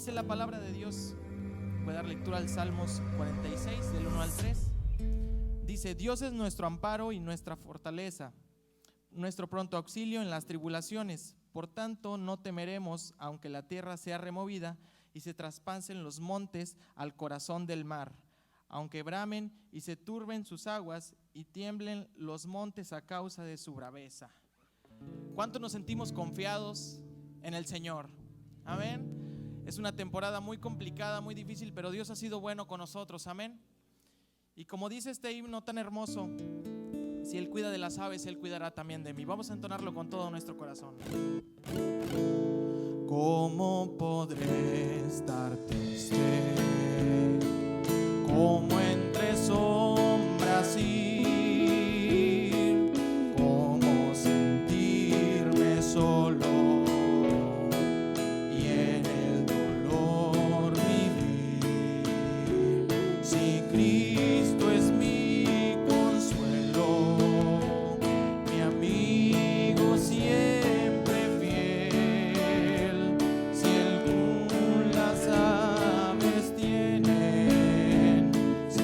dice la palabra de Dios. Voy a dar lectura al Salmos 46, del 1 al 3. Dice: Dios es nuestro amparo y nuestra fortaleza, nuestro pronto auxilio en las tribulaciones. Por tanto, no temeremos, aunque la tierra sea removida y se traspasen los montes al corazón del mar, aunque bramen y se turben sus aguas y tiemblen los montes a causa de su braveza. ¿Cuánto nos sentimos confiados en el Señor? Amén. Es una temporada muy complicada, muy difícil, pero Dios ha sido bueno con nosotros. Amén. Y como dice este himno tan hermoso, si Él cuida de las aves, Él cuidará también de mí. Vamos a entonarlo con todo nuestro corazón. ¿Cómo podré estar triste? ¿Cómo entre sombras ir? ¿Cómo sentirme solo y en el dolor vivir? Si Cristo es mi consuelo, mi amigo siempre fiel, si el las aves tienen, si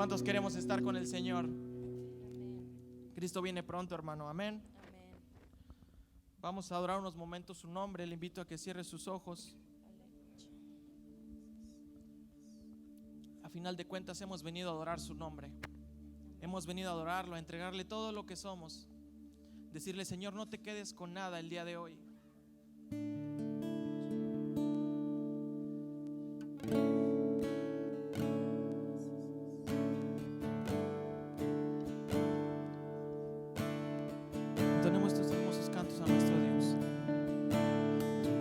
¿Cuántos queremos estar con el Señor? Cristo viene pronto, hermano. Amén. Vamos a adorar unos momentos su nombre. Le invito a que cierre sus ojos. A final de cuentas hemos venido a adorar su nombre. Hemos venido a adorarlo, a entregarle todo lo que somos. Decirle: Señor, no te quedes con nada el día de hoy. Tenemos estos hermosos cantos a nuestro Dios.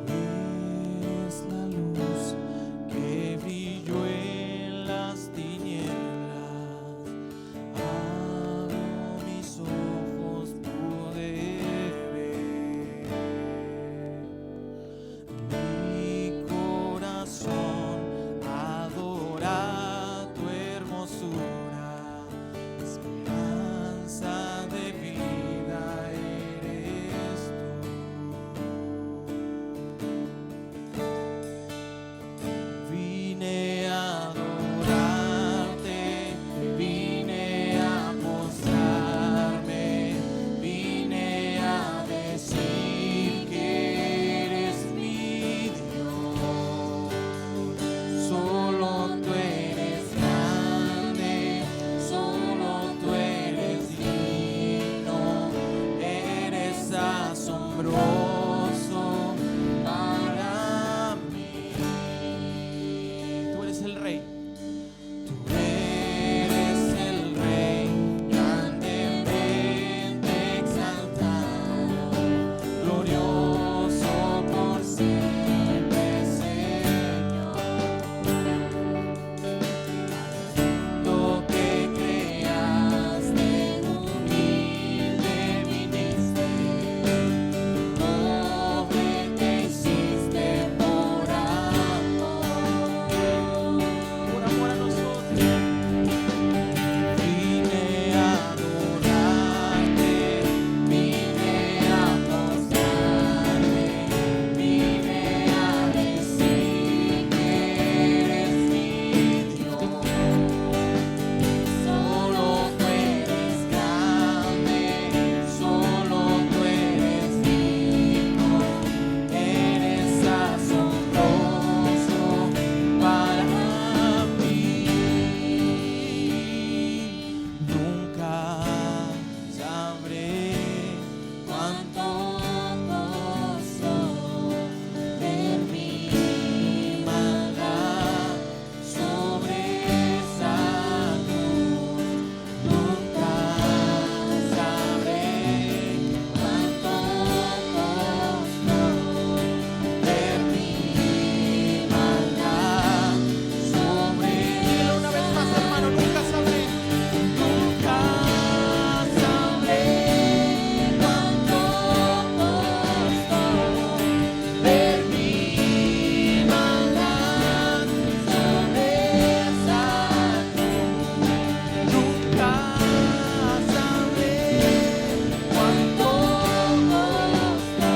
Tú eres la luz que brilló en las tinieblas. Abro mis ojos, pude ver. Mi corazón adora tu hermosura. Esperanza de vida eres tú. Vine a adorarte, vine a postrarme, vine a decir que eres mi Dios. Solo tú eres grande, solo tú eres digno, eres asombroso para mí. Tú eres el Rey. Tú eres el Rey, grandemente exaltado, glorioso por siempre, Señor. Lo que creaste, humilde viniste, pobre te hiciste por amor a nosotros. Vine a adorarte, vine a postrarme, vine a decir que eres mi Dios. Solo tú eres grande, solo tú eres digno, eres asombroso para mí. Nunca sabré cuánto costó ver mi maldad sobre esa cruz. Nunca sabré cuánto costó ver mi maldad sobre. Dile una vez más, hermano: nunca sabré. Nunca sabré cuánto costó ver mi maldad sobre esa cruz. Nunca sabré cuánto costó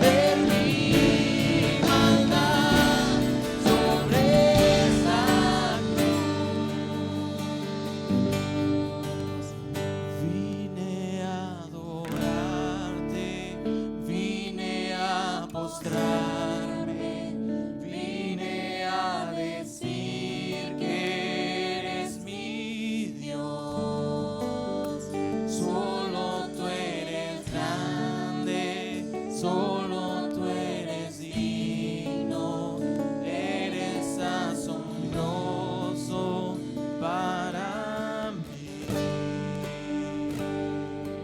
ver mi maldad sobre esa cruz. Vine a adorarte, vine a postrarme, vine a decir que eres mi Dios. Solo tú eres grande, solo tú eres digno, eres asombroso para mí.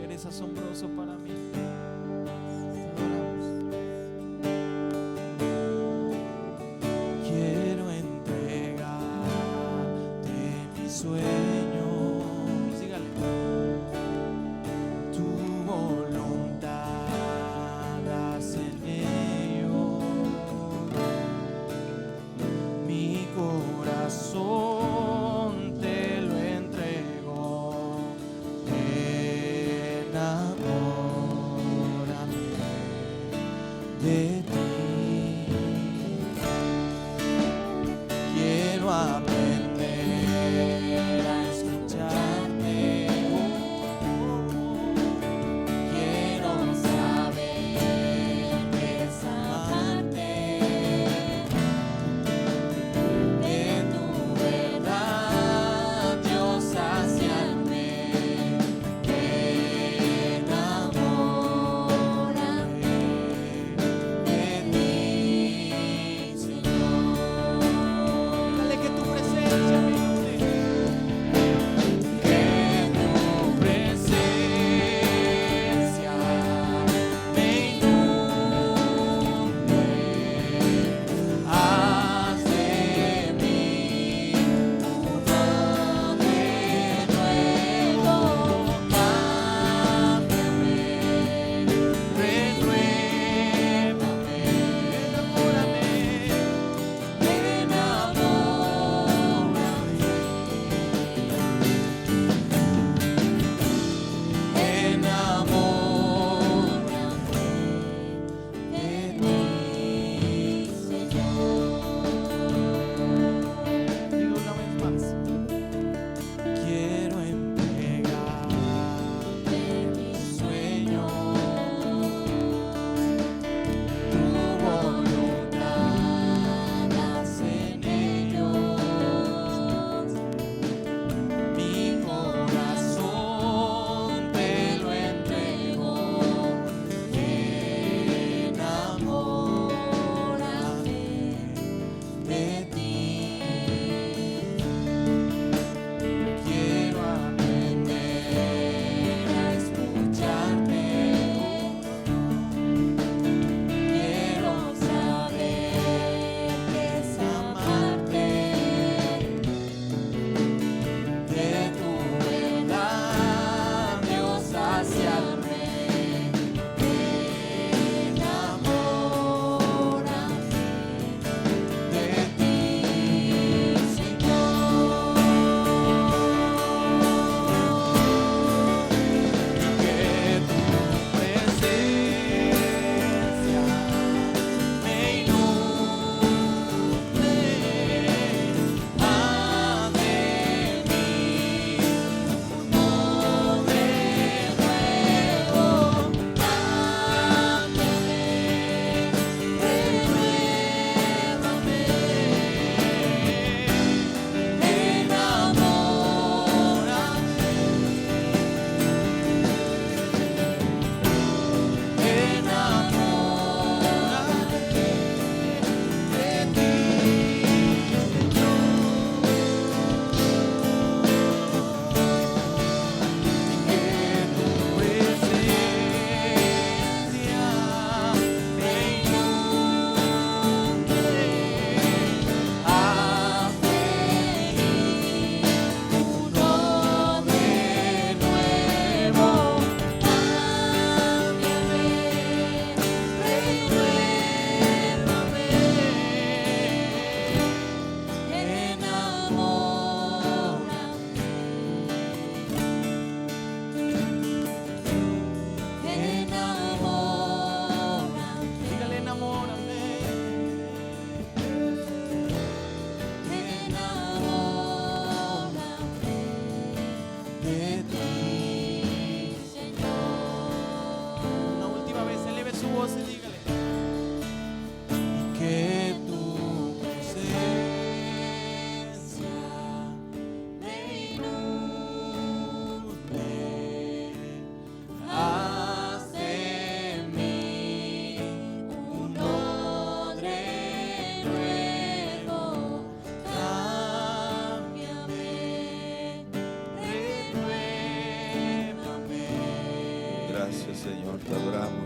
Eres asombroso para mí. Te adoramos. Quiero entregarte mis sueños. Dígale. Tu voluntad haz en ellos. Mi corazón te lo entrego. Enamórame de ti. Quiero aprender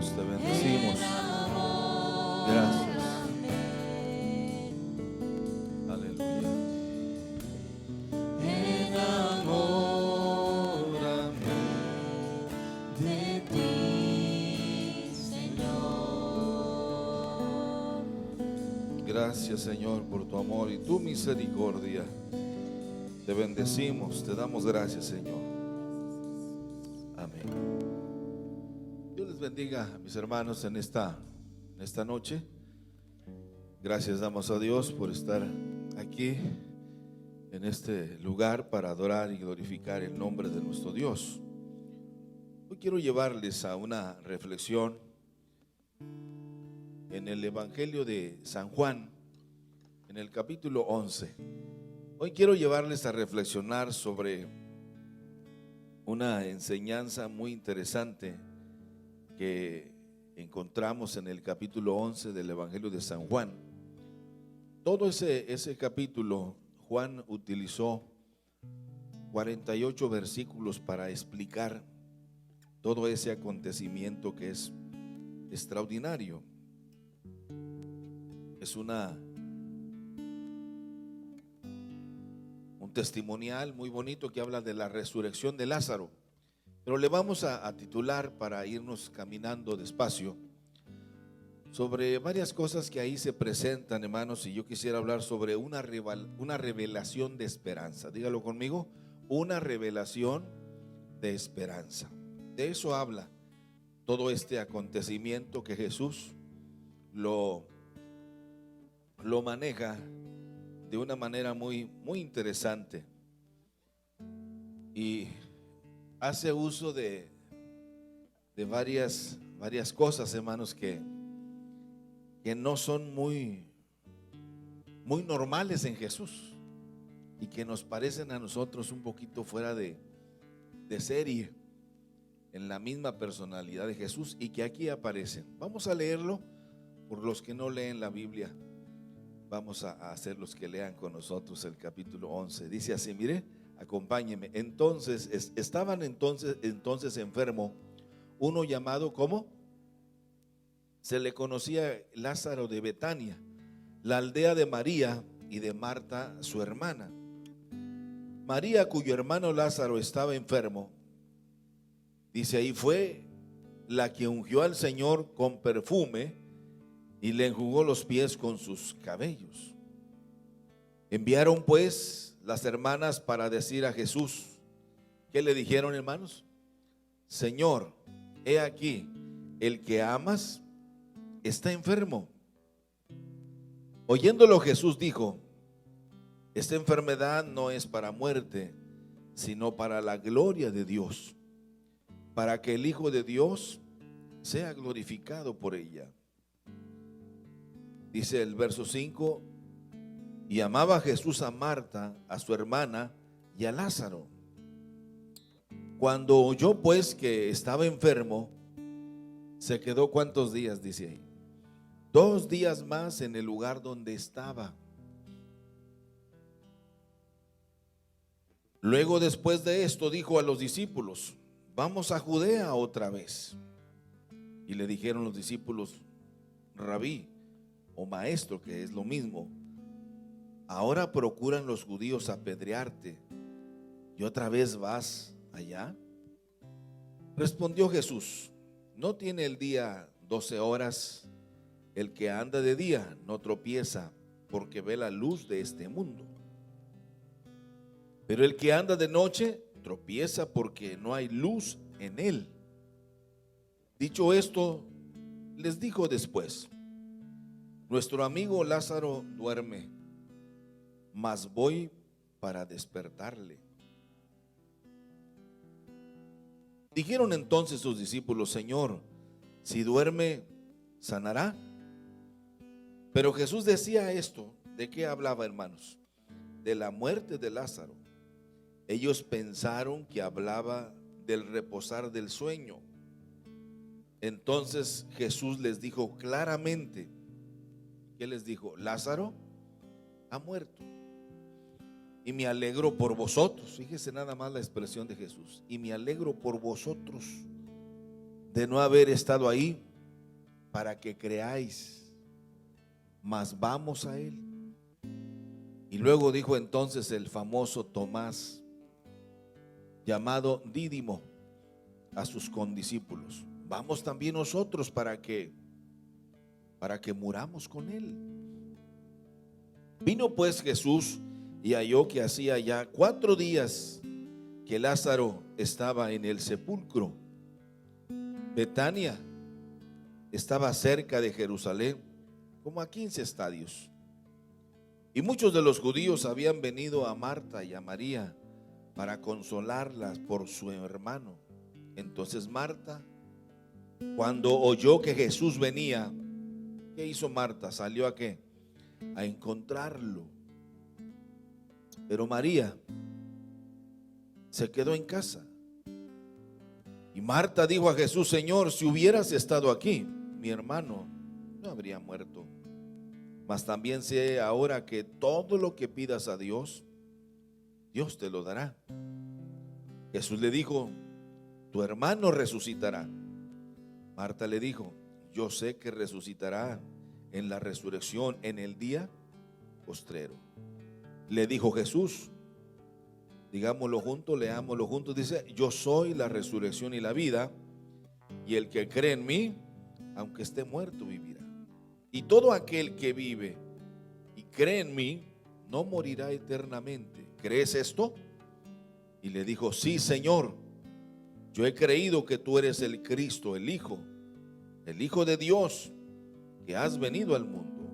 bendecimos, te bendecimos. Gracias. Aleluya. Enamórame de ti, Señor. Gracias, Señor, por tu amor y tu misericordia. Te bendecimos, te damos gracias, Señor. Amén. Dios les bendiga, mis hermanos, en esta noche. Gracias damos a Dios por estar aquí en este lugar para adorar y glorificar el nombre de nuestro Dios. Hoy quiero llevarles a una reflexión en el Evangelio de San Juan, en el capítulo 11. Hoy quiero llevarles a reflexionar sobre una enseñanza muy interesante que encontramos en el capítulo 11 del Evangelio de San Juan. Todo ese capítulo, Juan utilizó 48 versículos para explicar todo ese acontecimiento que es extraordinario. Es un testimonial muy bonito que habla de la resurrección de Lázaro. Pero le vamos a titular, para irnos caminando despacio, sobre varias cosas que ahí se presentan, hermanos, y yo quisiera hablar sobre una revelación de esperanza. Dígalo conmigo, una revelación de esperanza. De eso habla todo este acontecimiento que Jesús lo maneja de una manera muy, muy interesante, y hace uso de varias cosas, hermanos, que no son muy normales en Jesús y que nos parecen a nosotros un poquito fuera de serie en la misma personalidad de Jesús, y que aquí aparecen. Vamos a leerlo por los que no leen la Biblia. Vamos a hacer los que lean con nosotros el capítulo 11. Dice así, mire, acompáñeme. Estaban entonces enfermo uno llamado, ¿cómo? Se le conocía Lázaro de Betania, la aldea de María y de Marta, su hermana. María, cuyo hermano Lázaro estaba enfermo, dice ahí, fue la que ungió al Señor con perfume y le enjugó los pies con sus cabellos. Enviaron pues las hermanas para decir a Jesús, ¿qué le dijeron, hermanos? Señor, he aquí, el que amas está enfermo. Oyéndolo, Jesús dijo, esta enfermedad no es para muerte, sino para la gloria de Dios, para que el Hijo de Dios sea glorificado por ella. Dice el verso 5, y amaba Jesús a Marta, a su hermana y a Lázaro. Cuando oyó pues que estaba enfermo, se quedó, ¿cuántos días? Dice ahí, 2 días más en el lugar donde estaba. Luego, después de esto, dijo a los discípulos, vamos a Judea otra vez. Y le dijeron los discípulos, Rabí, o maestro, que es lo mismo, ahora procuran los judíos apedrearte, ¿y otra vez vas allá? Respondió Jesús, ¿no tiene el día 12 horas? El que anda de día no tropieza, porque ve la luz de este mundo. Pero el que anda de noche tropieza, porque no hay luz en él. Dicho esto, les dijo después, nuestro amigo Lázaro duerme, mas voy para despertarle. Dijeron entonces sus discípulos, Señor, si duerme, ¿sanará? Pero Jesús decía esto, ¿de qué hablaba, hermanos? De la muerte de Lázaro. Ellos pensaron que hablaba del reposar del sueño. Entonces Jesús les dijo claramente, ¿qué les dijo? Lázaro ha muerto. Y me alegro por vosotros. Fíjese nada más la expresión de Jesús. Y me alegro por vosotros de no haber estado ahí, para que creáis, mas vamos a Él. Y luego dijo entonces el famoso Tomás, llamado Dídimo, a sus condiscípulos: vamos también nosotros para que muramos con Él. Vino pues Jesús y halló que hacía ya 4 días que Lázaro estaba en el sepulcro. Betania estaba cerca de Jerusalén, como a 15 estadios. Y muchos de los judíos habían venido a Marta y a María para consolarlas por su hermano. Entonces Marta, cuando oyó que Jesús venía, ¿qué hizo Marta? ¿Salió a qué? A encontrarlo. Pero María se quedó en casa. Y Marta dijo a Jesús: Señor, si hubieras estado aquí, mi hermano no habría muerto. Mas también sé ahora que todo lo que pidas a Dios, Dios te lo dará. Jesús le dijo: tu hermano resucitará. Marta le dijo: yo sé que resucitará en la resurrección en el día postrero. Le dijo Jesús, digámoslo juntos, leámoslo juntos, dice: yo soy la resurrección y la vida, y el que cree en mí, aunque esté muerto, vivirá. Y todo aquel que vive y cree en mí, no morirá eternamente. ¿Crees esto? Y le dijo: sí, Señor, yo he creído que tú eres el Cristo, el Hijo de Dios, que has venido al mundo.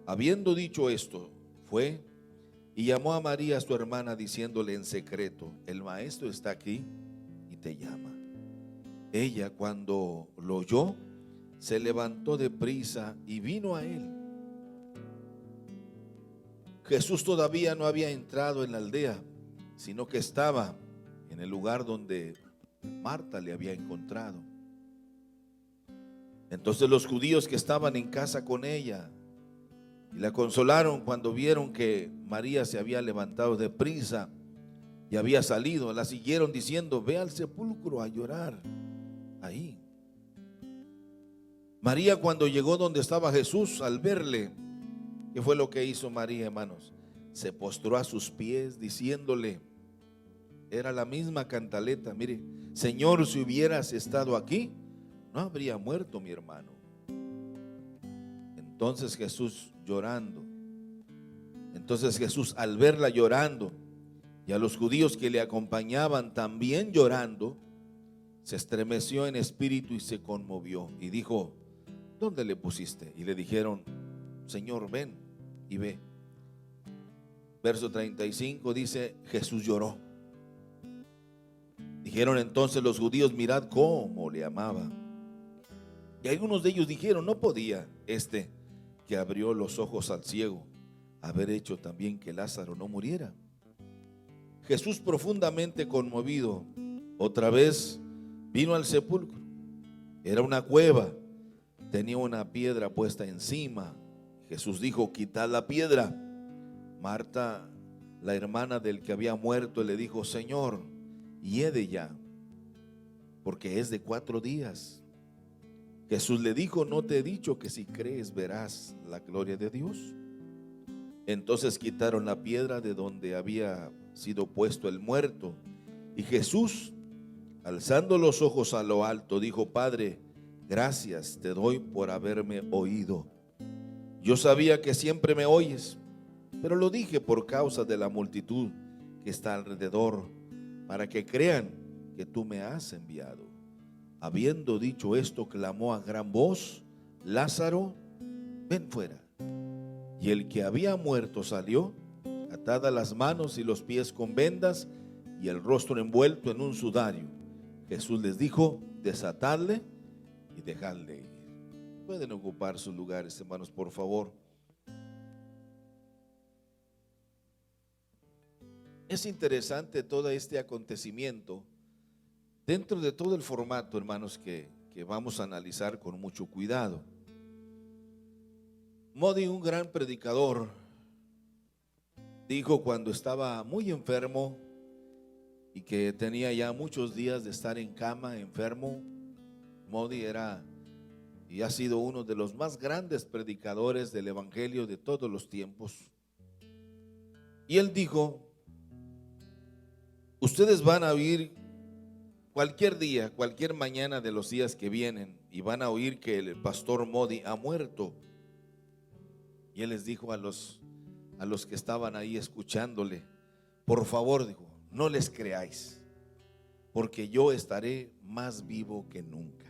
Habiendo dicho esto, fue y llamó a María, su hermana, diciéndole en secreto: el maestro está aquí y te llama. Ella, cuando lo oyó, se levantó de prisa y vino a él. Jesús todavía no había entrado en la aldea, sino que estaba en el lugar donde Marta le había encontrado. Entonces los judíos que estaban en casa con ella y la consolaron cuando vieron que María se había levantado de prisa y había salido, la siguieron diciendo: ve al sepulcro a llorar ahí. María, cuando llegó donde estaba Jesús, al verle, ¿qué fue lo que hizo María, hermanos? Se postró a sus pies diciéndole, era la misma cantaleta: mire, Señor, si hubieras estado aquí, no habría muerto mi hermano. Entonces Jesús al verla llorando y a los judíos que le acompañaban también llorando, se estremeció en espíritu y se conmovió y dijo: ¿dónde le pusiste? Y le dijeron: Señor, ven y ve. Verso 35 dice: Jesús lloró. Dijeron entonces los judíos: mirad cómo le amaba. Y algunos de ellos dijeron: no podía este que abrió los ojos al ciego haber hecho también que Lázaro no muriera. Jesús, profundamente conmovido, otra vez vino al sepulcro. Era una cueva, tenía una piedra puesta encima. Jesús dijo: quitad la piedra. Marta, la hermana del que había muerto, le dijo: Señor, hiede ya, porque es de 4 días. Jesús le dijo: ¿no te he dicho que si crees verás la gloria de Dios? Entonces quitaron la piedra de donde había sido puesto el muerto. Y Jesús, alzando los ojos a lo alto, dijo: Padre, gracias te doy por haberme oído. Yo sabía que siempre me oyes, pero lo dije por causa de la multitud que está alrededor, para que crean que tú me has enviado. Habiendo dicho esto, clamó a gran voz: Lázaro, ven fuera. Y el que había muerto salió, atadas las manos y los pies con vendas y el rostro envuelto en un sudario. Jesús les dijo: desatadle y dejadle ir. Pueden ocupar sus lugares, hermanos, por favor. Es interesante todo este acontecimiento dentro de todo el formato, hermanos, que vamos a analizar con mucho cuidado. Moody, un gran predicador, dijo cuando estaba muy enfermo y que tenía ya muchos días de estar en cama enfermo. Moody era y ha sido uno de los más grandes predicadores del evangelio de todos los tiempos. Y él dijo: ustedes van a oír cualquier día, cualquier mañana de los días que vienen, y van a oír que el pastor Modi ha muerto. Y él les dijo a los que estaban ahí escuchándole: por favor, dijo, no les creáis, porque yo estaré más vivo que nunca.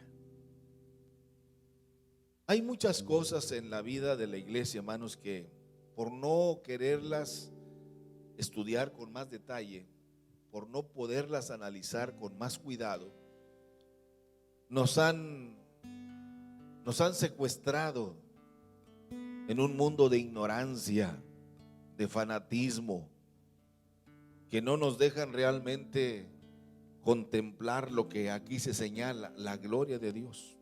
Hay muchas cosas en la vida de la iglesia, hermanos, que por no quererlas estudiar con más detalle, por no poderlas analizar con más cuidado, nos han secuestrado en un mundo de ignorancia, de fanatismo, que no nos dejan realmente contemplar lo que aquí se señala, la gloria de Dios.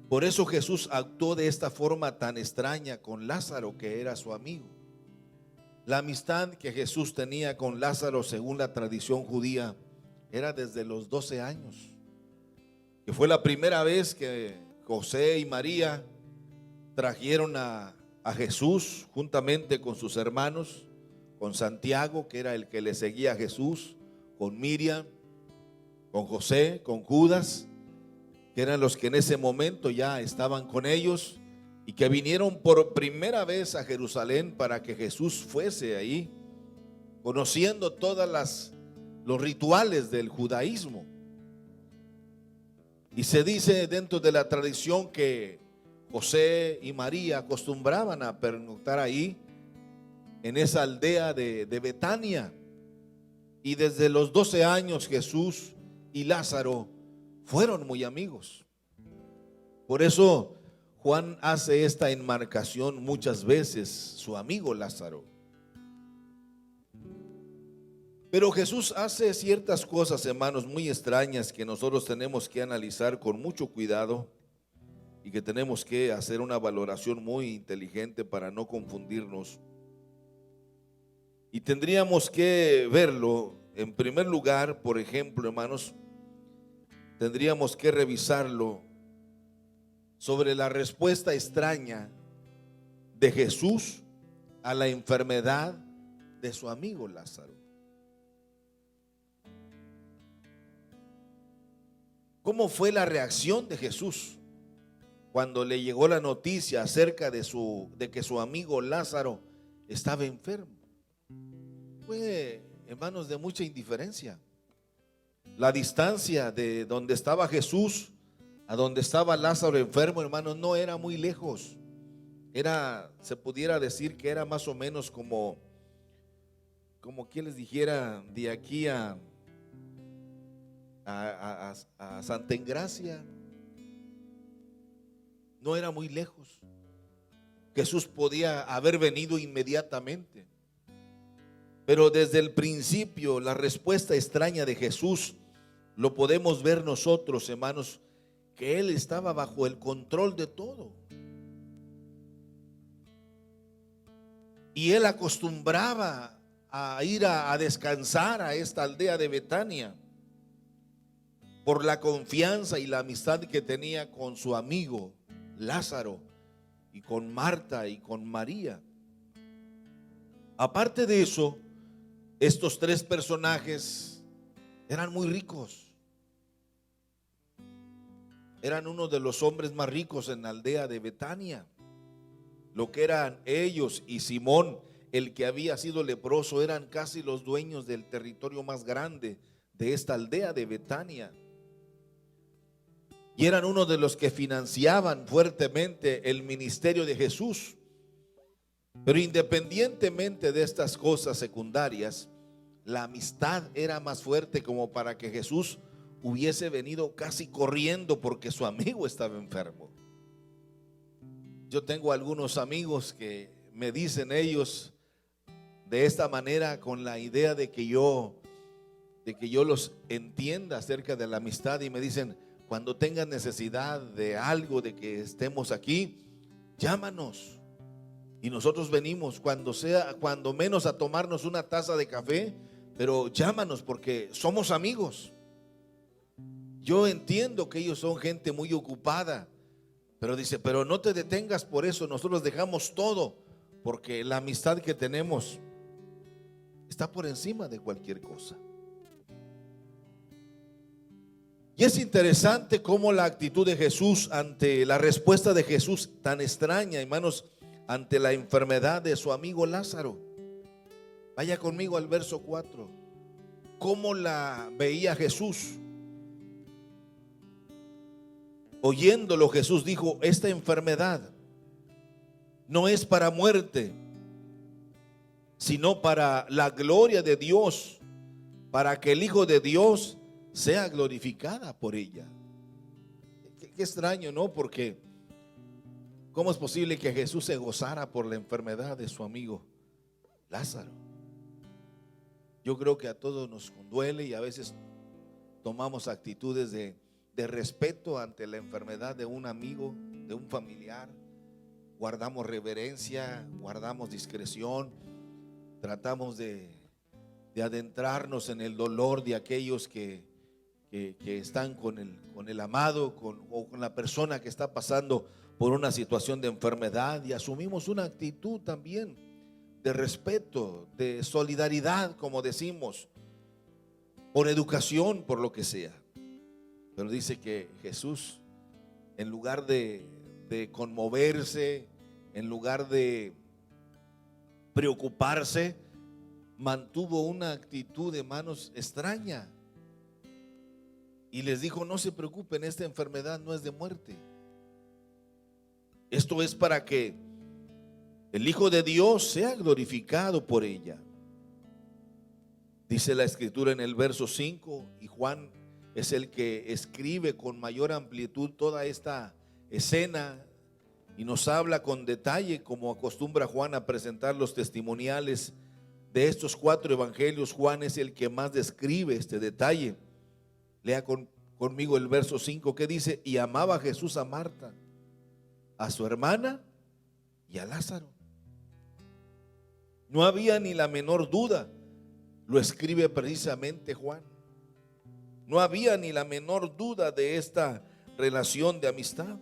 Por eso Jesús actuó de esta forma tan extraña con Lázaro, que era su amigo. La amistad que Jesús tenía con Lázaro, según la tradición judía, era desde los 12 años, que fue la primera vez que José y María trajeron a Jesús juntamente con sus hermanos, con Santiago, que era el que le seguía a Jesús, con Miriam, con José, con Judas, que eran los que en ese momento ya estaban con ellos, y que vinieron por primera vez a Jerusalén para que Jesús fuese ahí, conociendo todas los rituales del judaísmo. Y se dice dentro de la tradición que José y María acostumbraban a pernoctar ahí, en esa aldea de Betania. Y desde los 12 años Jesús y Lázaro fueron muy amigos. Por eso Juan hace esta enmarcación muchas veces, su amigo Lázaro. Pero Jesús hace ciertas cosas, hermanos, muy extrañas, que nosotros tenemos que analizar con mucho cuidado y que tenemos que hacer una valoración muy inteligente para no confundirnos. Y tendríamos que verlo, en primer lugar, por ejemplo, hermanos, tendríamos que revisarlo sobre la respuesta extraña de Jesús a la enfermedad de su amigo Lázaro. ¿Cómo fue la reacción de Jesús cuando le llegó la noticia acerca de que su amigo Lázaro estaba enfermo? Fue, hermanos, de mucha indiferencia. La distancia de donde estaba Jesús a donde estaba Lázaro enfermo, hermanos, no era muy lejos. Se pudiera decir que era más o menos como quien les dijera, de aquí a Santa Engracia. No era muy lejos. Jesús podía haber venido inmediatamente. Pero desde el principio, la respuesta extraña de Jesús lo podemos ver nosotros, hermanos, que Él estaba bajo el control de todo. Y Él acostumbraba a ir a descansar a esta aldea de Betania por la confianza y la amistad que tenía con su amigo Lázaro y con Marta y con María. Aparte de eso, estos tres personajes eran muy ricos. Eran uno de los hombres más ricos en la aldea de Betania. Lo que eran ellos y Simón, el que había sido leproso, eran casi los dueños del territorio más grande de esta aldea de Betania. Y eran uno de los que financiaban fuertemente el ministerio de Jesús. Pero independientemente de estas cosas secundarias, la amistad era más fuerte como para que Jesús hubiese venido casi corriendo porque su amigo estaba enfermo. Yo tengo algunos amigos que me dicen ellos de esta manera, con la idea de que yo los entienda acerca de la amistad, y me dicen: cuando tengan necesidad de algo, de que estemos aquí, llámanos y nosotros venimos, cuando menos a tomarnos una taza de café, pero llámanos porque somos amigos. Yo entiendo que ellos son gente muy ocupada, pero dice, pero no te detengas por eso, nosotros dejamos todo, porque la amistad que tenemos está por encima de cualquier cosa. Y es interesante cómo la actitud de Jesús ante la respuesta de Jesús tan extraña, hermanos, ante la enfermedad de su amigo Lázaro. Vaya conmigo al verso 4. ¿Cómo la veía Jesús? Oyéndolo, Jesús dijo, esta enfermedad no es para muerte, sino para la gloria de Dios, para que el Hijo de Dios sea glorificada por ella. Qué extraño, ¿no? Porque ¿cómo es posible que Jesús se gozara por la enfermedad de su amigo Lázaro? Yo creo que a todos nos duele y a veces tomamos actitudes de respeto ante la enfermedad de un amigo, de un familiar. Guardamos reverencia, guardamos discreción, tratamos de adentrarnos en el dolor de aquellos que están con el amado o con la persona que está pasando por una situación de enfermedad, y asumimos una actitud también de respeto, de solidaridad, como decimos, por educación, por lo que sea. Pero dice que Jesús, en lugar de conmoverse, en lugar de preocuparse, mantuvo una actitud, hermanos, extraña. Y les dijo, no se preocupen, esta enfermedad no es de muerte. Esto es para que el Hijo de Dios sea glorificado por ella. Dice la Escritura en el verso 5, y Juan es el que escribe con mayor amplitud toda esta escena y nos habla con detalle, como acostumbra Juan a presentar los testimoniales de estos 4 evangelios. Juan es el que más describe este detalle. Lea conmigo el verso 5, que dice, y amaba Jesús a Marta, a su hermana y a Lázaro. No había ni la menor duda, lo escribe precisamente Juan. No había ni la menor duda de esta relación de amistad.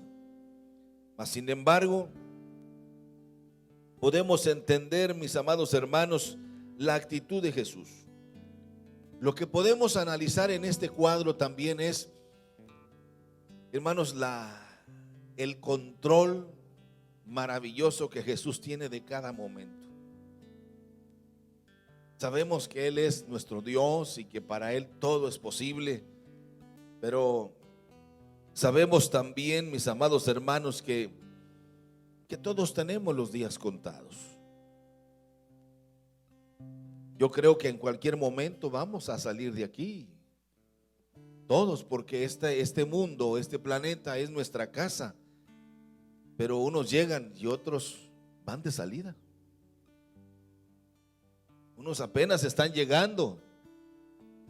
Mas sin embargo, podemos entender, mis amados hermanos, la actitud de Jesús. Lo que podemos analizar en este cuadro también es, hermanos, el control maravilloso que Jesús tiene de cada momento. Sabemos que Él es nuestro Dios y que para Él todo es posible, pero sabemos también, mis amados hermanos, que todos tenemos los días contados. Yo creo que en cualquier momento vamos a salir de aquí, todos, porque este mundo, este planeta es nuestra casa, pero unos llegan y otros van de salida. Unos apenas están llegando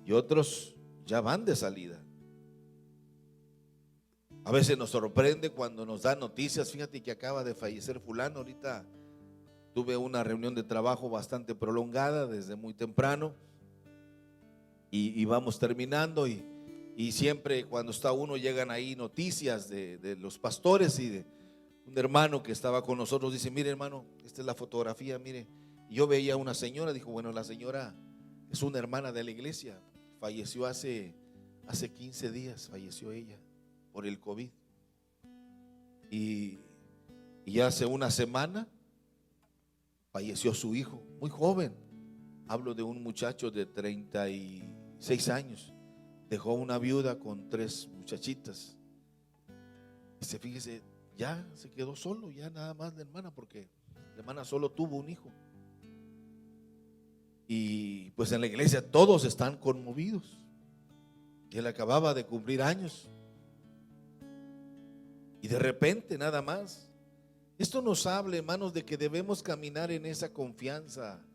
y otros ya van de salida. A veces nos sorprende cuando nos dan noticias. Fíjate que acaba de fallecer fulano. Ahorita tuve una reunión de trabajo bastante prolongada desde muy temprano y vamos terminando y siempre cuando está uno llegan ahí noticias de los pastores y de un hermano que estaba con nosotros. Dice, mire hermano, esta es la fotografía, mire. Y yo veía a una señora, dijo, bueno, la señora es una hermana de la iglesia, falleció hace 15 días, falleció ella por el COVID. Y hace una semana falleció su hijo, muy joven. Hablo de un muchacho de 36 años, dejó una viuda con 3 muchachitas. Dice, fíjese, ya se quedó solo, ya nada más la hermana, porque la hermana solo tuvo un hijo. Y pues en la iglesia todos están conmovidos. Y él acababa de cumplir años. Y de repente nada más. Esto nos habla, hermanos, de que debemos caminar en esa confianza,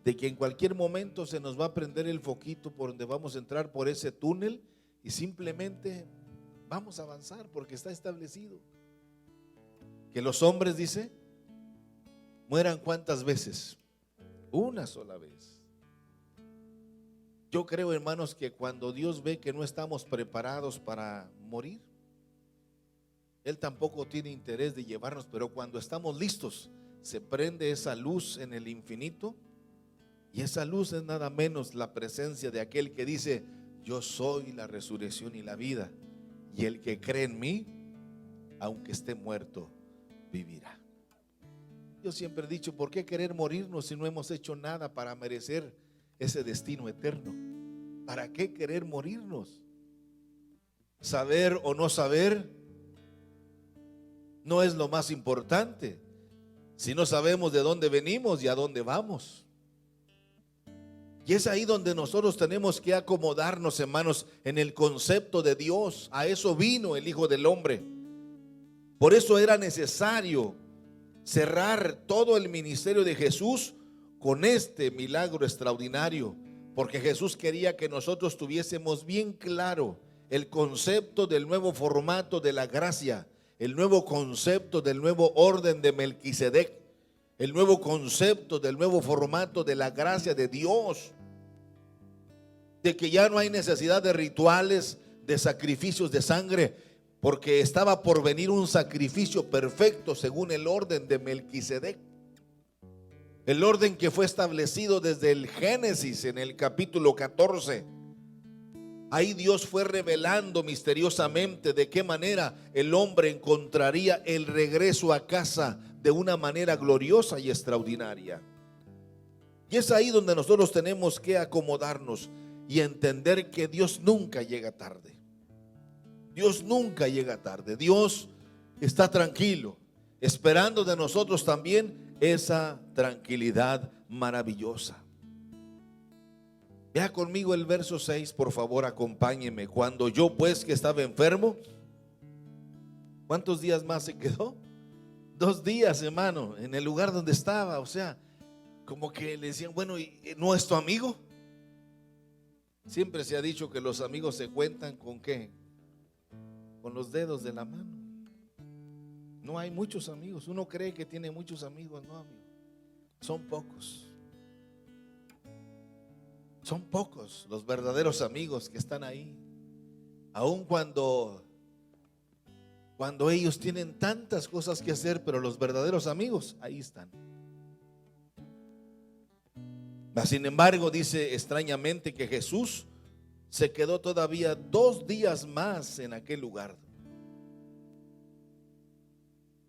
de que en cualquier momento se nos va a prender el foquito por donde vamos a entrar por ese túnel y simplemente vamos a avanzar porque está establecido. Que los hombres, dice, mueran ¿cuántas veces? Una sola vez. Yo creo, hermanos, que cuando Dios ve que no estamos preparados para morir, Él tampoco tiene interés de llevarnos, pero cuando estamos listos, se prende esa luz en el infinito, y esa luz es nada menos la presencia de aquel que dice: yo soy la resurrección y la vida, y el que cree en mí, aunque esté muerto, vivirá. Yo siempre he dicho: ¿por qué querer morirnos si no hemos hecho nada para merecer ese destino eterno? ¿Para qué querer morirnos? Saber o no saber no es lo más importante, si no sabemos de dónde venimos y a dónde vamos. Y es ahí donde nosotros tenemos que acomodarnos, hermanos, en el concepto de Dios. A eso vino el Hijo del Hombre. Por eso era necesario cerrar todo el ministerio de Jesús con este milagro extraordinario, porque Jesús quería que nosotros tuviésemos bien claro el concepto del nuevo formato de la gracia, el nuevo concepto del nuevo orden de Melquisedec, el nuevo concepto del nuevo formato de la gracia de Dios, de que ya no hay necesidad de rituales, de sacrificios de sangre, porque estaba por venir un sacrificio perfecto según el orden de Melquisedec, el orden que fue establecido desde el Génesis en el capítulo 14. Ahí Dios fue revelando misteriosamente de qué manera el hombre encontraría el regreso a casa de una manera gloriosa y extraordinaria. Y es ahí donde nosotros tenemos que acomodarnos y entender que Dios nunca llega tarde. Dios nunca llega tarde. Dios está tranquilo, esperando de nosotros también esa tranquilidad maravillosa. Vea conmigo el verso 6, por favor, acompáñeme. Cuando yo, pues, que estaba enfermo, ¿cuántos días más se quedó? 2 días, hermano, en el lugar donde estaba. O sea, como que le decían: bueno, ¿no es tu amigo? Siempre se ha dicho que los amigos se cuentan ¿con qué? Con los dedos de la mano. No hay muchos amigos. Uno cree que tiene muchos amigos. No, amigo, son pocos. Son pocos los verdaderos amigos que están ahí, aun cuando ellos tienen tantas cosas que hacer, pero los verdaderos amigos ahí están. Sin embargo, dice extrañamente que Jesús se quedó todavía 2 días más en aquel lugar.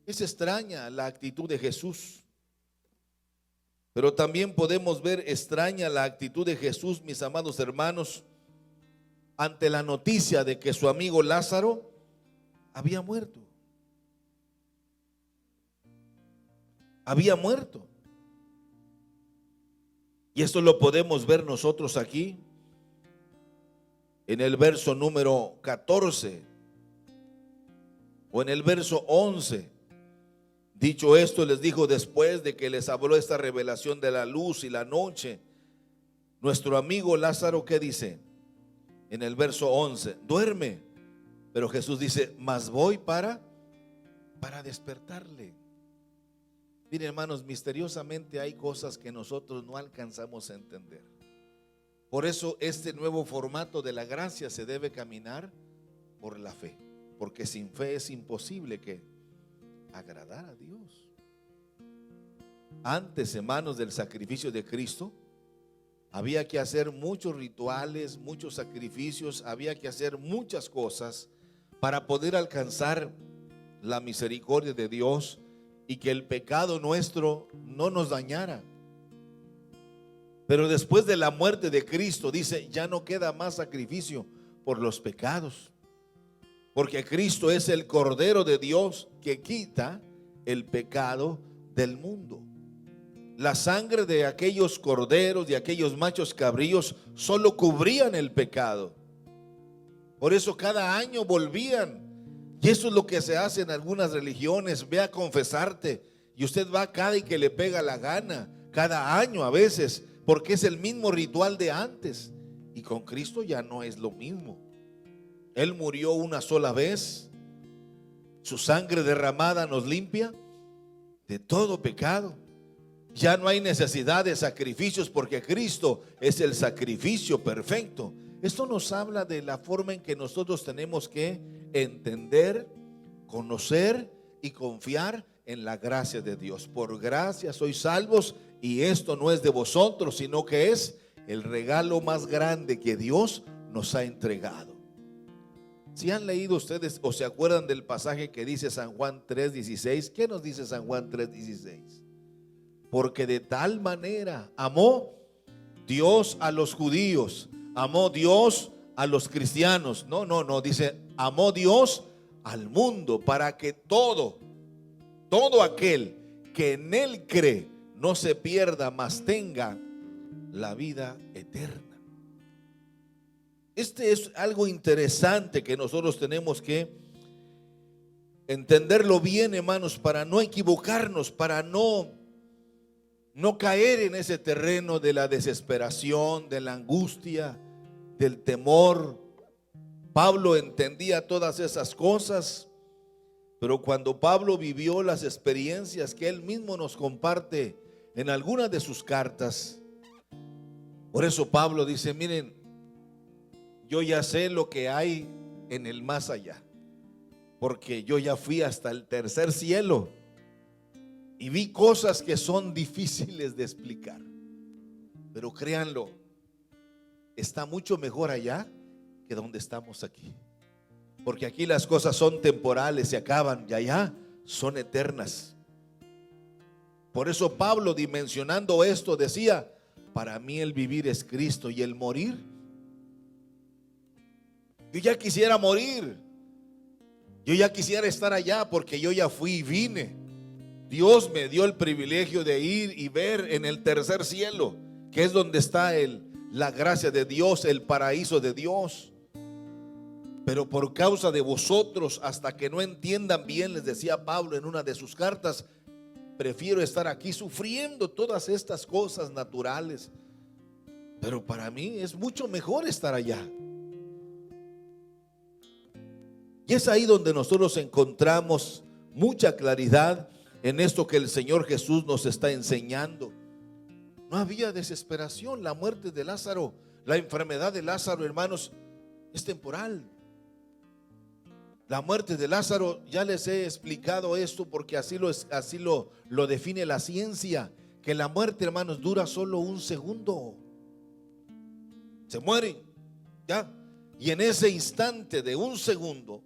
Es extraña la actitud de Jesús, pero también podemos ver extraña la actitud de Jesús, mis amados hermanos, ante la noticia de que su amigo Lázaro había muerto. Había muerto. Y esto lo podemos ver nosotros aquí en el verso número 14 o en el verso 11. Dicho esto, les dijo, después de que les habló esta revelación de la luz y la noche, nuestro amigo Lázaro, ¿qué dice? En el verso 11, duerme. Pero Jesús dice, mas voy para despertarle. Miren, hermanos, misteriosamente hay cosas que nosotros no alcanzamos a entender. Por eso este nuevo formato de la gracia se debe caminar por la fe, porque sin fe es imposible que agradar a Dios. Antes, hermanos, del sacrificio de Cristo, había que hacer muchos rituales, muchos sacrificios, había que hacer muchas cosas para poder alcanzar la misericordia de Dios y que el pecado nuestro no nos dañara. Pero después de la muerte de Cristo, dice, ya no queda más sacrificio por los pecados, porque Cristo es el Cordero de Dios que quita el pecado del mundo. La sangre de aquellos corderos, de aquellos machos cabríos, solo cubrían el pecado. Por eso cada año volvían. Y eso es lo que se hace en algunas religiones. Ve a confesarte y usted va cada y que le pega la gana, cada año a veces, porque es el mismo ritual de antes. Y con Cristo ya no es lo mismo. Él murió una sola vez. Su sangre derramada nos limpia de todo pecado. Ya no hay necesidad de sacrificios porque Cristo es el sacrificio perfecto. Esto nos habla de la forma en que nosotros tenemos que entender, conocer y confiar en la gracia de Dios. Por gracia sois salvos, y esto no es de vosotros, sino que es el regalo más grande que Dios nos ha entregado. Si han leído ustedes o se acuerdan del pasaje que dice San Juan 3:16, ¿qué nos dice San Juan 3:16? Porque de tal manera amó Dios a los judíos, amó Dios a los cristianos. No, dice amó Dios al mundo, para que todo aquel que en él cree no se pierda, mas tenga la vida eterna. Este es algo interesante que nosotros tenemos que entenderlo bien, hermanos, para no equivocarnos, para no caer en ese terreno de la desesperación, de la angustia, del temor. Pablo entendía todas esas cosas, pero cuando Pablo vivió las experiencias que él mismo nos comparte en algunas de sus cartas, por eso Pablo dice: miren, yo ya sé lo que hay en el más allá, porque yo ya fui hasta el tercer cielo y vi cosas que son difíciles de explicar. Pero créanlo, está mucho mejor allá que donde estamos aquí. Porque aquí las cosas son temporales, se acaban, y allá son eternas. Por eso Pablo, dimensionando esto, decía: para mí el vivir es Cristo y el morir, yo ya quisiera morir. Yo ya quisiera estar allá, porque yo ya fui y vine. Dios me dio el privilegio de ir y ver en el tercer cielo, que es donde está la gracia de Dios, el paraíso de Dios. Pero por causa de vosotros, hasta que no entiendan bien, les decía Pablo en una de sus cartas, prefiero estar aquí sufriendo todas estas cosas naturales. Pero para mí es mucho mejor estar allá. Y es ahí donde nosotros encontramos mucha claridad en esto que el Señor Jesús nos está enseñando. No había desesperación. La muerte de Lázaro, la enfermedad de Lázaro, hermanos, es temporal. La muerte de Lázaro, ya les he explicado esto, porque así lo define la ciencia, que la muerte, hermanos, dura solo un segundo. Se mueren, ya. Y en ese instante de un segundo,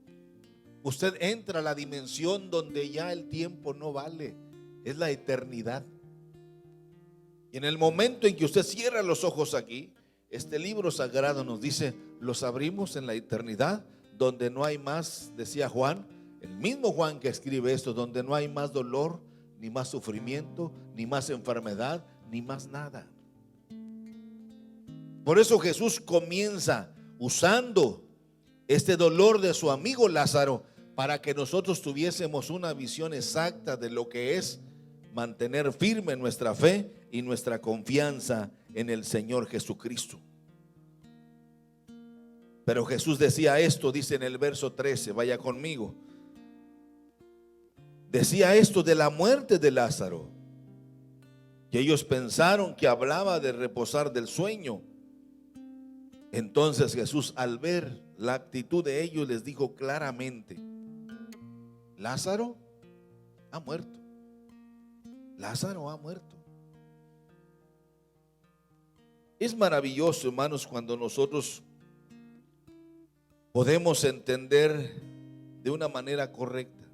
usted entra a la dimensión donde ya el tiempo no vale, es la eternidad. Y en el momento en que usted cierra los ojos aquí, este libro sagrado nos dice: los abrimos en la eternidad, donde no hay más, decía Juan, el mismo Juan que escribe esto, donde no hay más dolor, ni más sufrimiento, ni más enfermedad, ni más nada. Por eso Jesús comienza usando este dolor de su amigo Lázaro, para que nosotros tuviésemos una visión exacta de lo que es mantener firme nuestra fe y nuestra confianza en el Señor Jesucristo. Pero Jesús decía esto, dice en el verso 13, vaya conmigo. Decía esto de la muerte de Lázaro, y ellos pensaron que hablaba de reposar del sueño. Entonces Jesús, al ver la actitud de ellos, les dijo claramente: Lázaro ha muerto. Lázaro ha muerto. Es maravilloso, hermanos, cuando nosotros podemos entender de una manera correcta.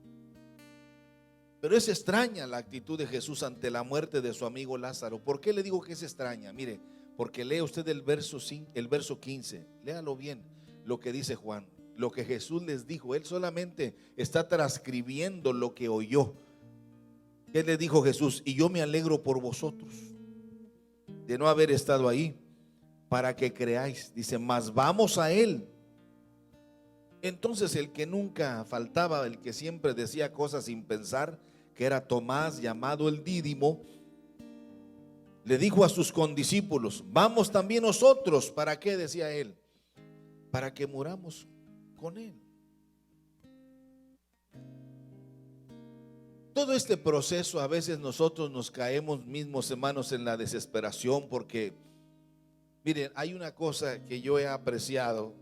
Pero es extraña la actitud de Jesús ante la muerte de su amigo Lázaro. ¿Por qué le digo que es extraña? Mire, porque lee usted el verso 15, léalo bien lo que dice Juan, lo que Jesús les dijo. Él solamente está transcribiendo lo que oyó. ¿Qué le dijo Jesús? Y yo me alegro por vosotros de no haber estado ahí, para que creáis. Dice: mas vamos a él. Entonces el que nunca faltaba, el que siempre decía cosas sin pensar, que era Tomás, llamado el Dídimo, le dijo a sus condiscípulos: vamos también nosotros. ¿Para qué? Decía él. Para que muramos con él. todo este proceso, a veces nosotros nos caemos mismos, hermanos, en la desesperación, porque miren, hay una cosa que yo he apreciado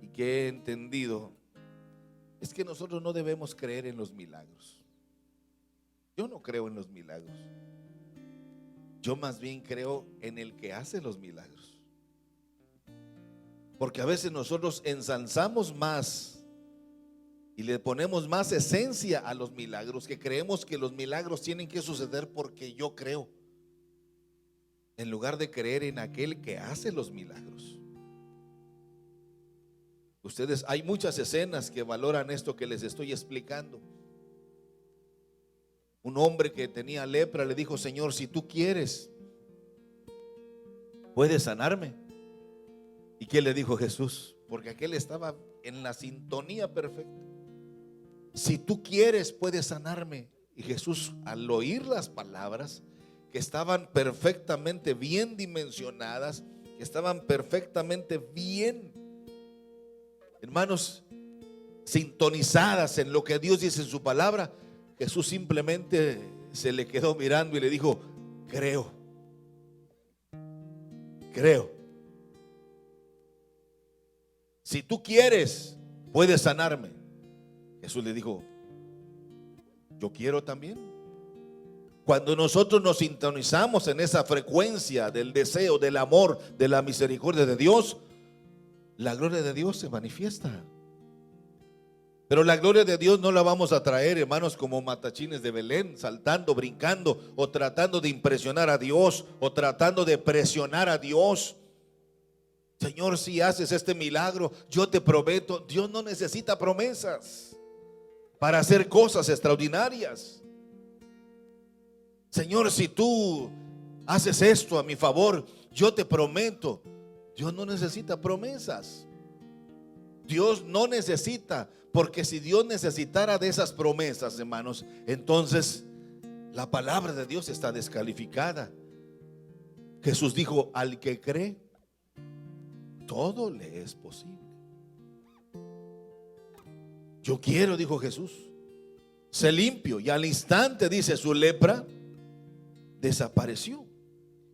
y que he entendido, es que nosotros no debemos creer en los milagros. Yo no creo en los milagros. Yo más bien creo en el que hace los milagros. Porque a veces nosotros ensalzamos más y le ponemos más esencia a los milagros, que creemos que los milagros tienen que suceder porque yo creo, en lugar de creer en aquel que hace los milagros. Ustedes, hay muchas escenas que valoran esto que les estoy explicando. Un hombre que tenía lepra le dijo: Señor, si tú quieres, puedes sanarme. ¿Y qué le dijo Jesús? Porque aquel estaba en la sintonía perfecta. Si tú quieres, puedes sanarme. Y Jesús, al oír las palabras que estaban perfectamente bien dimensionadas, que estaban perfectamente bien, hermanos, sintonizadas en lo que Dios dice en su palabra, Jesús simplemente se le quedó mirando y le dijo: creo, creo. Si tú quieres, puedes sanarme. Jesús le dijo: yo quiero también. Cuando nosotros nos sintonizamos en esa frecuencia del deseo, del amor, de la misericordia de Dios, la gloria de Dios se manifiesta. Pero la gloria de Dios no la vamos a traer, hermanos, como matachines de Belén, saltando, brincando, o tratando de impresionar a Dios, o tratando de presionar a Dios. Señor, si haces este milagro, yo te prometo. Dios no necesita promesas para hacer cosas extraordinarias. Señor, si tú haces esto a mi favor, yo te prometo. Dios no necesita promesas. Dios no necesita, porque si Dios necesitara de esas promesas, hermanos, entonces la palabra de Dios está descalificada. Jesús dijo: al que cree, todo le es posible. Yo quiero, dijo Jesús, se limpio, y al instante, dice, su lepra desapareció.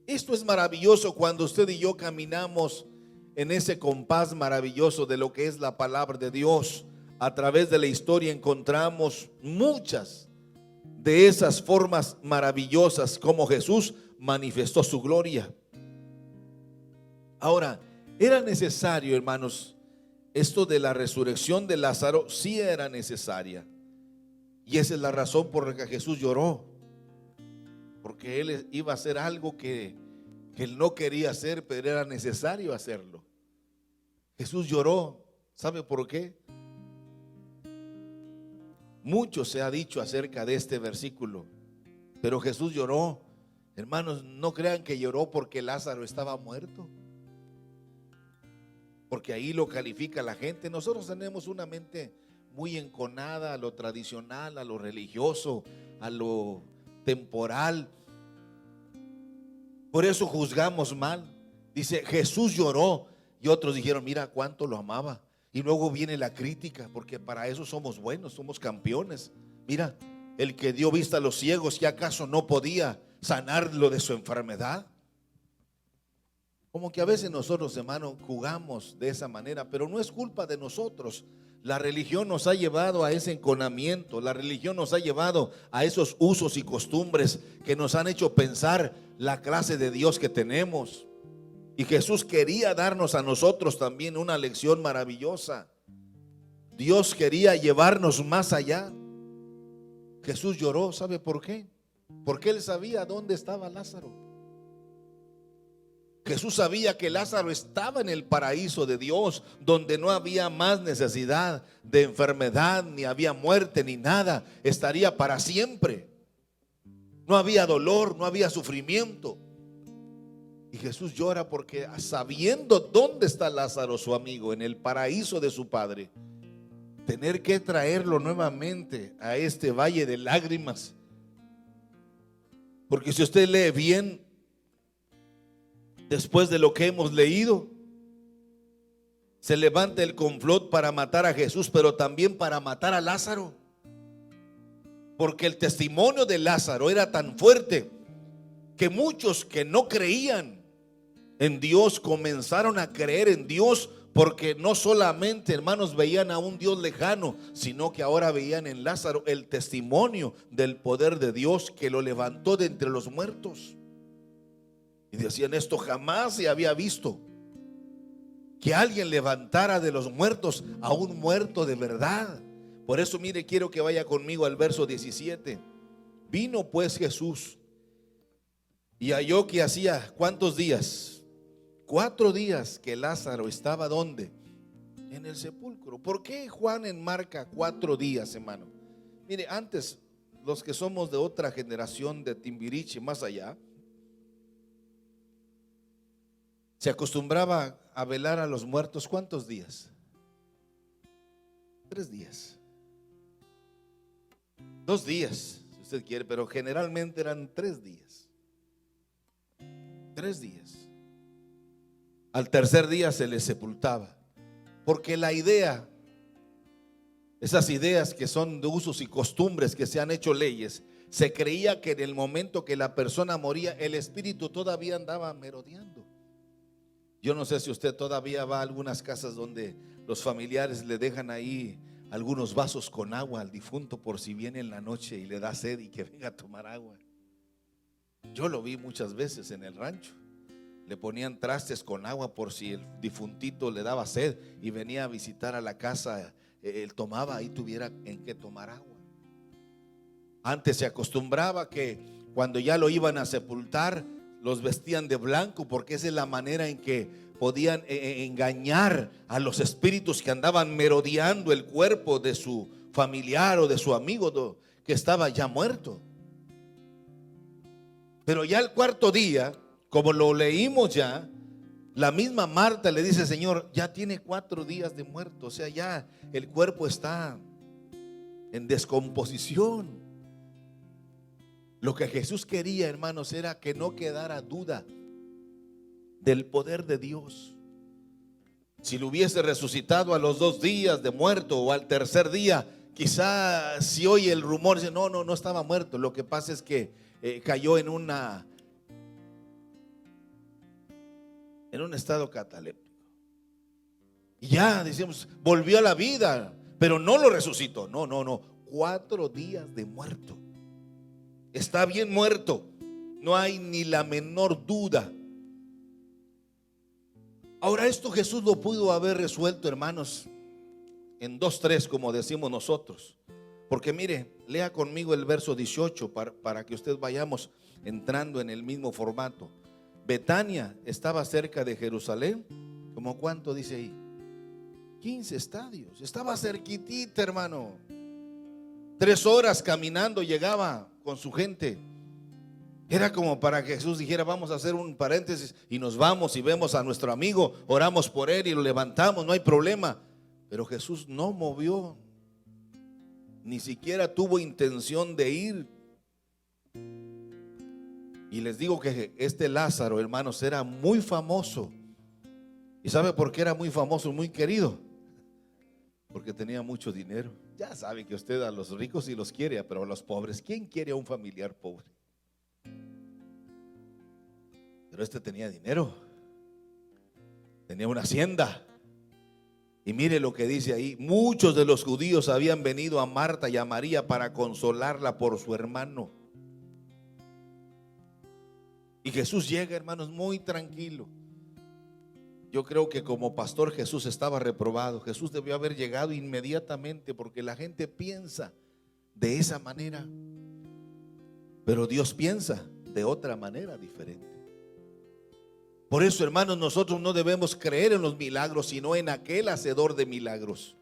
Esto es maravilloso cuando usted y yo caminamos en ese compás maravilloso de lo que es la palabra de Dios. A través de la historia encontramos muchas de esas formas maravillosas como Jesús manifestó su gloria. Ahora, era necesario, hermanos, esto de la resurrección de Lázaro, sí era necesaria. Y esa es la razón por la que Jesús lloró, porque él iba a hacer algo que él no quería hacer, pero era necesario hacerlo. Jesús lloró. ¿Sabe por qué? Mucho se ha dicho acerca de este versículo, pero Jesús lloró. Hermanos, no crean que lloró porque Lázaro estaba muerto, porque ahí lo califica la gente. Nosotros tenemos una mente muy enconada a lo tradicional, a lo religioso, a lo temporal. Por eso juzgamos mal. Dice: Jesús lloró, y otros dijeron: mira cuánto lo amaba. Y luego viene la crítica, porque para eso somos buenos, somos campeones. Mira, el que dio vista a los ciegos, ¿y acaso no podía sanarlo de su enfermedad? Como que a veces nosotros, hermano, jugamos de esa manera, pero no es culpa de nosotros. La religión nos ha llevado a ese enconamiento, la religión nos ha llevado a esos usos y costumbres que nos han hecho pensar la clase de Dios que tenemos. Y Jesús quería darnos a nosotros también una lección maravillosa. Dios quería llevarnos más allá. Jesús lloró, ¿sabe por qué? Porque él sabía dónde estaba Lázaro. Jesús sabía que Lázaro estaba en el paraíso de Dios, donde no había más necesidad de enfermedad, ni había muerte, ni nada. Estaría para siempre. No había dolor, no había sufrimiento. Y Jesús llora porque, sabiendo dónde está Lázaro, su amigo, en el paraíso de su Padre, tener que traerlo nuevamente a este valle de lágrimas. Porque si usted lee bien, después de lo que hemos leído, se levanta el complot para matar a Jesús, pero también para matar a Lázaro. porque el testimonio de Lázaro era tan fuerte que muchos que no creían en Dios comenzaron a creer en Dios, porque no solamente, hermanos, veían a un Dios lejano, sino que ahora veían en Lázaro el testimonio del poder de Dios que lo levantó de entre los muertos. Y decían, esto jamás se había visto, que alguien levantara de los muertos a un muerto de verdad. Por eso, mire, quiero que vaya conmigo al verso 17. Vino pues Jesús y halló que hacía, ¿cuántos días? 4 días que Lázaro estaba, ¿dónde? En el sepulcro. ¿Por qué Juan enmarca 4 días, hermano? Mire, antes, los que somos de otra generación de Timbiriche, más allá, se acostumbraba a velar a los muertos, ¿cuántos días? 3 días. 2 días, si usted quiere, pero generalmente eran 3 días. 3 días. Al tercer día se les sepultaba, porque la idea, esas ideas que son de usos y costumbres que se han hecho leyes, se creía que en el momento que la persona moría, el espíritu todavía andaba merodeando. Yo no sé si usted todavía va a algunas casas donde los familiares le dejan ahí algunos vasos con agua al difunto por si viene en la noche y le da sed y que venga a tomar agua. Yo lo vi muchas veces en el rancho. Le ponían trastes con agua por si el difuntito le daba sed y venía a visitar a la casa, él tomaba y tuviera en qué tomar agua. Antes se acostumbraba que cuando ya lo iban a sepultar, los vestían de blanco, porque esa es la manera en que podían engañar a los espíritus que andaban merodeando el cuerpo de su familiar o de su amigo que estaba ya muerto. Pero ya el 4.º día, como lo leímos ya, la misma Marta le dice, Señor, ya tiene 4 días de muerto, o sea, ya el cuerpo está en descomposición. Lo que Jesús quería, hermanos, era que no quedara duda del poder de Dios. Si lo hubiese resucitado a los 2 días de muerto o al tercer día, quizá si oye el rumor, dice, no estaba muerto. Lo que pasa es que cayó en un estado cataléptico. Y ya decimos, volvió a la vida, pero no lo resucitó. No, 4 días de muerto. Está bien muerto, no hay ni la menor duda. Ahora, esto Jesús lo pudo haber resuelto, hermanos, en 2, 3, como decimos nosotros. Porque mire, lea conmigo el verso 18 para que usted vayamos entrando en el mismo formato. Betania estaba cerca de Jerusalén, ¿como cuánto dice ahí? 15 estadios, estaba cerquitita, hermano. 3 horas caminando llegaba con su gente. Era como para que Jesús dijera, vamos a hacer un paréntesis y nos vamos y vemos a nuestro amigo, oramos por él y lo levantamos, no hay problema. Pero Jesús no movió, ni siquiera tuvo intención de ir. Y les digo que este Lázaro, hermanos, era muy famoso. ¿Y sabe por qué era muy famoso, muy querido? Porque tenía mucho dinero. Ya sabe que usted a los ricos sí los quiere, pero a los pobres, ¿quién quiere a un familiar pobre? Pero este tenía dinero, tenía una hacienda. Y mire lo que dice ahí: muchos de los judíos habían venido a Marta y a María para consolarla por su hermano. Y Jesús llega, hermanos, muy tranquilo. Yo creo que como pastor Jesús estaba reprobado. Jesús debió haber llegado inmediatamente, porque la gente piensa de esa manera, pero Dios piensa de otra manera diferente. Por eso, hermanos, nosotros no debemos creer en los milagros, sino en aquel hacedor de milagros.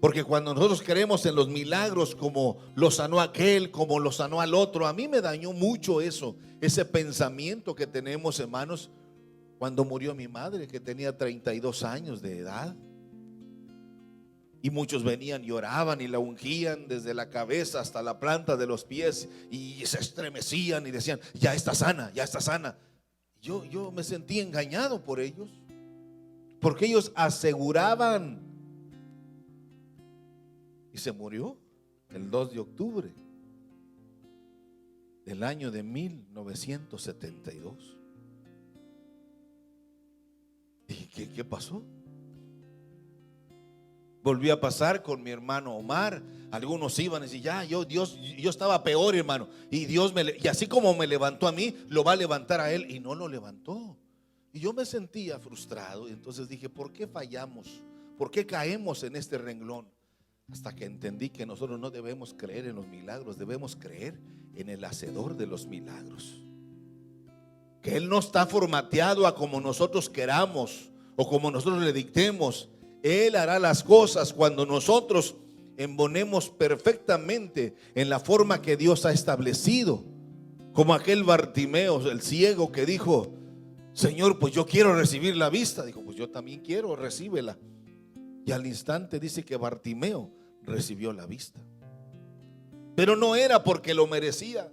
Porque cuando nosotros creemos en los milagros, como lo sanó aquel, como lo sanó al otro, a mí me dañó mucho eso, ese pensamiento que tenemos, hermanos, cuando murió mi madre, que tenía 32 años de edad. Y muchos venían y oraban y la ungían desde la cabeza hasta la planta de los pies, y se estremecían y decían, ya está sana, ya está sana. Yo me sentí engañado por ellos, porque ellos aseguraban. Y se murió el 2 de octubre. del año de 1972. ¿Y qué pasó? Volví a pasar con mi hermano Omar. Algunos iban y decían, yo estaba peor, hermano. Y y así como me levantó a mí, lo va a levantar a él. Y no lo levantó. Y yo me sentía frustrado. Y entonces dije, ¿por qué fallamos? ¿Por qué caemos en este renglón? Hasta que entendí que nosotros no debemos creer en los milagros, debemos creer en el hacedor de los milagros. Que Él no está formateado a como nosotros queramos o como nosotros le dictemos. Él hará las cosas cuando nosotros embonemos perfectamente en la forma que Dios ha establecido. Como aquel Bartimeo, el ciego, que dijo, Señor, pues yo quiero recibir la vista. Dijo, pues yo también quiero, recíbela. Y al instante dice que Bartimeo recibió la vista. Pero no era porque lo merecía.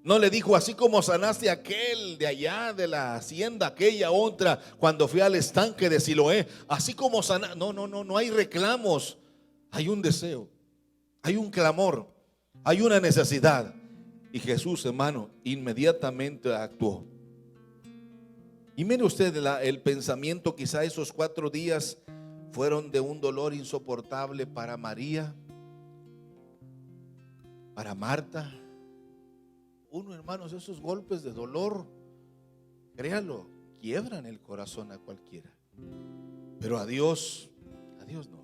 No le dijo, así como sanaste a aquel de allá de la hacienda, aquella otra, cuando fui al estanque de Siloé, así como sanaste. No hay reclamos. Hay un deseo, hay un clamor, hay una necesidad. Y Jesús, hermano, inmediatamente actuó. Y mire usted el pensamiento, quizá esos 4 días fueron de un dolor insoportable para María, para Marta. Hermanos, esos golpes de dolor, créalo, quiebran el corazón a cualquiera. Pero a Dios no.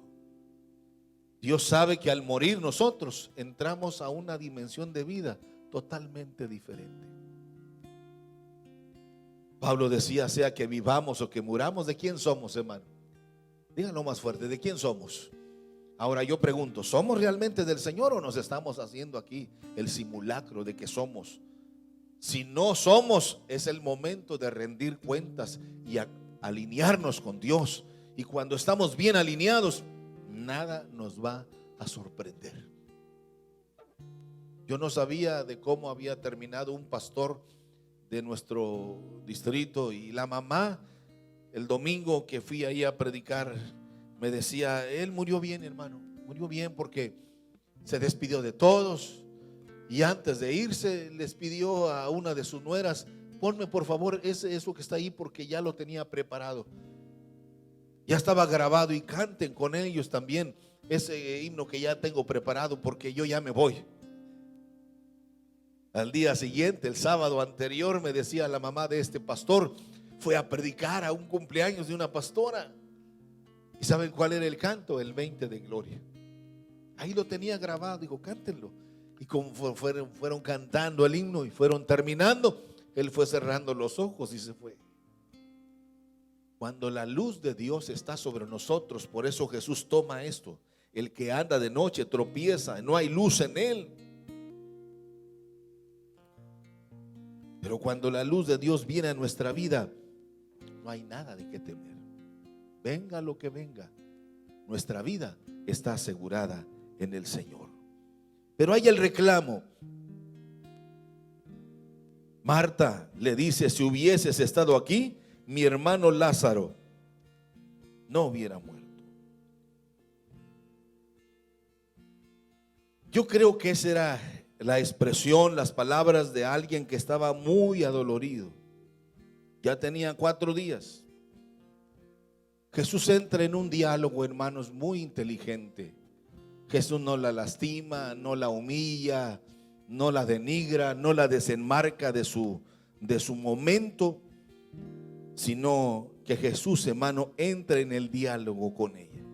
Dios sabe que al morir nosotros entramos a una dimensión de vida totalmente diferente. Pablo decía, sea que vivamos o que muramos, ¿de quién somos, hermano? Díganlo más fuerte, ¿de quién somos? Ahora yo pregunto, ¿somos realmente del Señor o nos estamos haciendo aquí el simulacro de que somos? Si no somos, es el momento de rendir cuentas y alinearnos con Dios. Y cuando estamos bien alineados, nada nos va a sorprender. Yo no sabía de cómo había terminado un pastor de nuestro distrito, y la mamá, el domingo que fui ahí a predicar, me decía, él murió bien, hermano, murió bien porque se despidió de todos y antes de irse les pidió a una de sus nueras, ponme por favor eso que está ahí porque ya lo tenía preparado, ya estaba grabado, y canten con ellos también ese himno que ya tengo preparado porque yo ya me voy. Al día siguiente, el sábado anterior, me decía la mamá de este pastor, fue a predicar a un cumpleaños de una pastora. ¿Y saben cuál era el canto? El 20 de gloria. Ahí lo tenía grabado, digo, cántenlo. Y como fueron cantando el himno y fueron terminando, él fue cerrando los ojos y se fue. Cuando la luz de Dios está sobre nosotros, por eso Jesús toma esto. El que anda de noche tropieza, no hay luz en él. Pero cuando la luz de Dios viene a nuestra vida, no hay nada de qué temer. Venga lo que venga, nuestra vida está asegurada en el Señor. Pero hay el reclamo. Marta le dice, si hubieses estado aquí, mi hermano Lázaro no hubiera muerto. Yo creo que esa era la expresión, las palabras de alguien que estaba muy adolorido. Ya tenía 4 días. Jesús entra en un diálogo, hermanos, muy inteligente. Jesús no la lastima, no la humilla, no la denigra, no la desenmarca de su momento, sino que Jesús, hermano, entra en el diálogo con ella.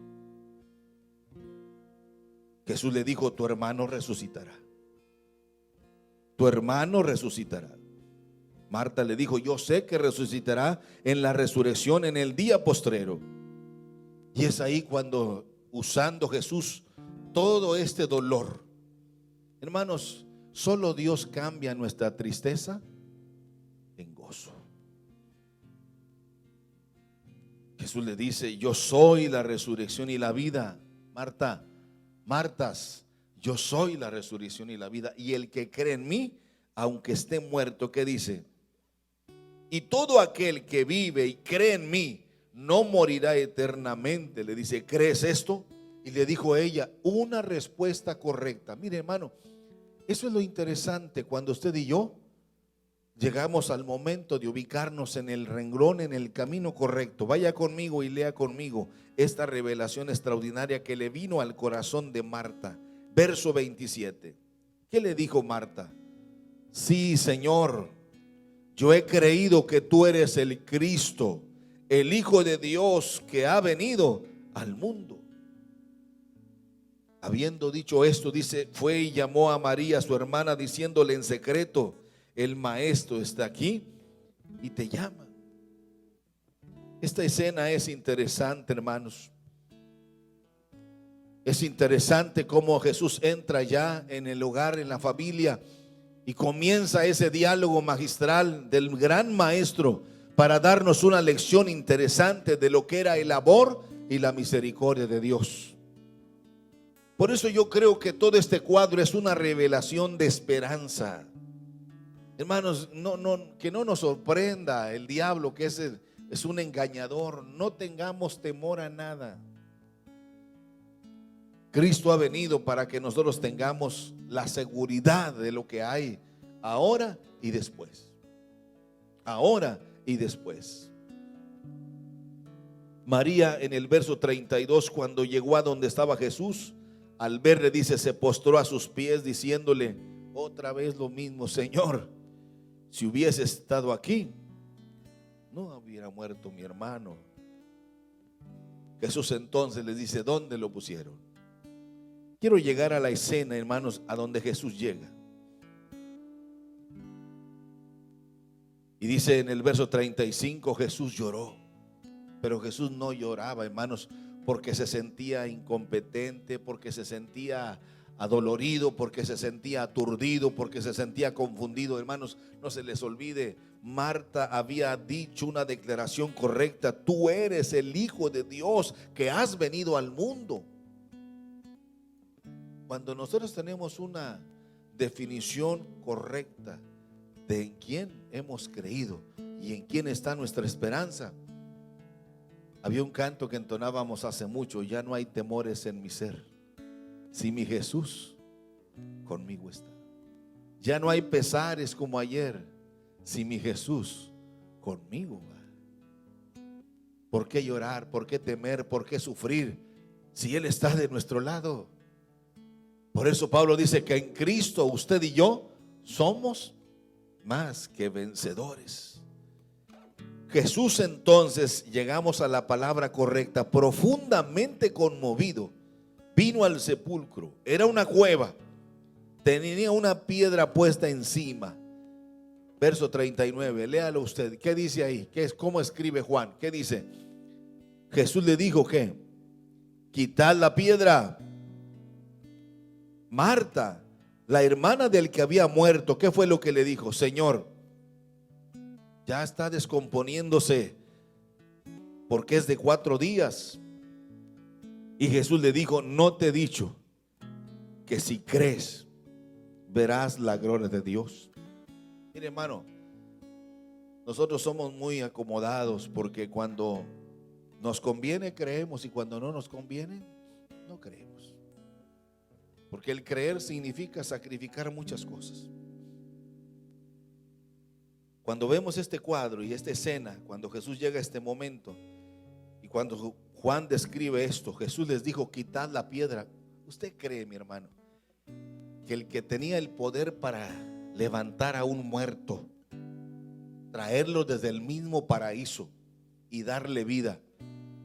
Jesús le dijo, tu hermano resucitará. Tu hermano resucitará. Marta le dijo, yo sé que resucitará en la resurrección en el día postrero. Y es ahí cuando, usando Jesús todo este dolor, hermanos, solo Dios cambia nuestra tristeza en gozo. Jesús le dice, yo soy la resurrección y la vida. Martas, yo soy la resurrección y la vida, y el que cree en mí, aunque esté muerto, ¿qué dice? Y todo aquel que vive y cree en mí no morirá eternamente. Le dice, ¿crees esto? Y le dijo ella una respuesta correcta. Mire, hermano, Eso es lo interesante cuando usted y yo llegamos al momento de ubicarnos en el renglón, en el camino correcto. Vaya conmigo y lea conmigo esta revelación extraordinaria que le vino al corazón de Marta. Verso 27. ¿Qué le dijo Marta? Sí, Señor, yo he creído que tú eres el Cristo, el Hijo de Dios que ha venido al mundo. Habiendo dicho esto, dice, fue y llamó a María, su hermana, diciéndole en secreto, el maestro está aquí y te llama. Esta escena es interesante, hermanos. Es interesante cómo Jesús entra ya en el hogar, en la familia, y comienza ese diálogo magistral del gran maestro para darnos una lección interesante de lo que era el amor y la misericordia de Dios. Por eso yo creo que todo este cuadro es una revelación de esperanza. Hermanos, que no nos sorprenda el diablo, que es un engañador. No tengamos temor a nada. Cristo ha venido para que nosotros tengamos la seguridad de lo que hay ahora y después. Ahora y después. María, en el verso 32, cuando llegó a donde estaba Jesús, al verle, dice, se postró a sus pies diciéndole otra vez lo mismo: Señor, si hubiese estado aquí, no hubiera muerto mi hermano. Jesús entonces les dice, ¿dónde lo pusieron? Quiero llegar a la escena, hermanos, a donde Jesús llega. Y dice en el verso 35, Jesús lloró. Pero Jesús no lloraba, hermanos, porque se sentía incompetente, porque se sentía adolorido, porque se sentía aturdido, porque se sentía confundido. Hermanos, no se les olvide, Marta había dicho una declaración correcta: tú eres el Hijo de Dios que has venido al mundo. Cuando nosotros tenemos una definición correcta de en quién hemos creído y en quién está nuestra esperanza. Había un canto que entonábamos hace mucho: ya no hay temores en mi ser, si mi Jesús conmigo está. Ya no hay pesares como ayer, si mi Jesús conmigo va. ¿Por qué llorar? ¿Por qué temer? ¿Por qué sufrir si Él está de nuestro lado? Por eso Pablo dice que en Cristo usted y yo somos más que vencedores. Jesús entonces, llegamos a la palabra correcta, profundamente conmovido, vino al sepulcro. Era una cueva, tenía una piedra puesta encima. Verso 39, léalo usted. ¿Qué dice ahí? ¿Cómo escribe Juan? ¿Qué dice? Jesús le dijo que quitad la piedra. Marta, la hermana del que había muerto, ¿qué fue lo que le dijo? Señor, ya está descomponiéndose porque es de 4 días. Y Jesús le dijo, no te he dicho que si crees verás la gloria de Dios. Mire, hermano, nosotros somos muy acomodados porque cuando nos conviene creemos y cuando no nos conviene no creemos. Porque el creer significa sacrificar muchas cosas. Cuando vemos este cuadro y esta escena, cuando Jesús llega a este momento y cuando Juan describe esto, Jesús les dijo, quitad la piedra. ¿Usted cree, mi hermano, que el que tenía el poder para levantar a un muerto, traerlo desde el mismo paraíso y darle vida,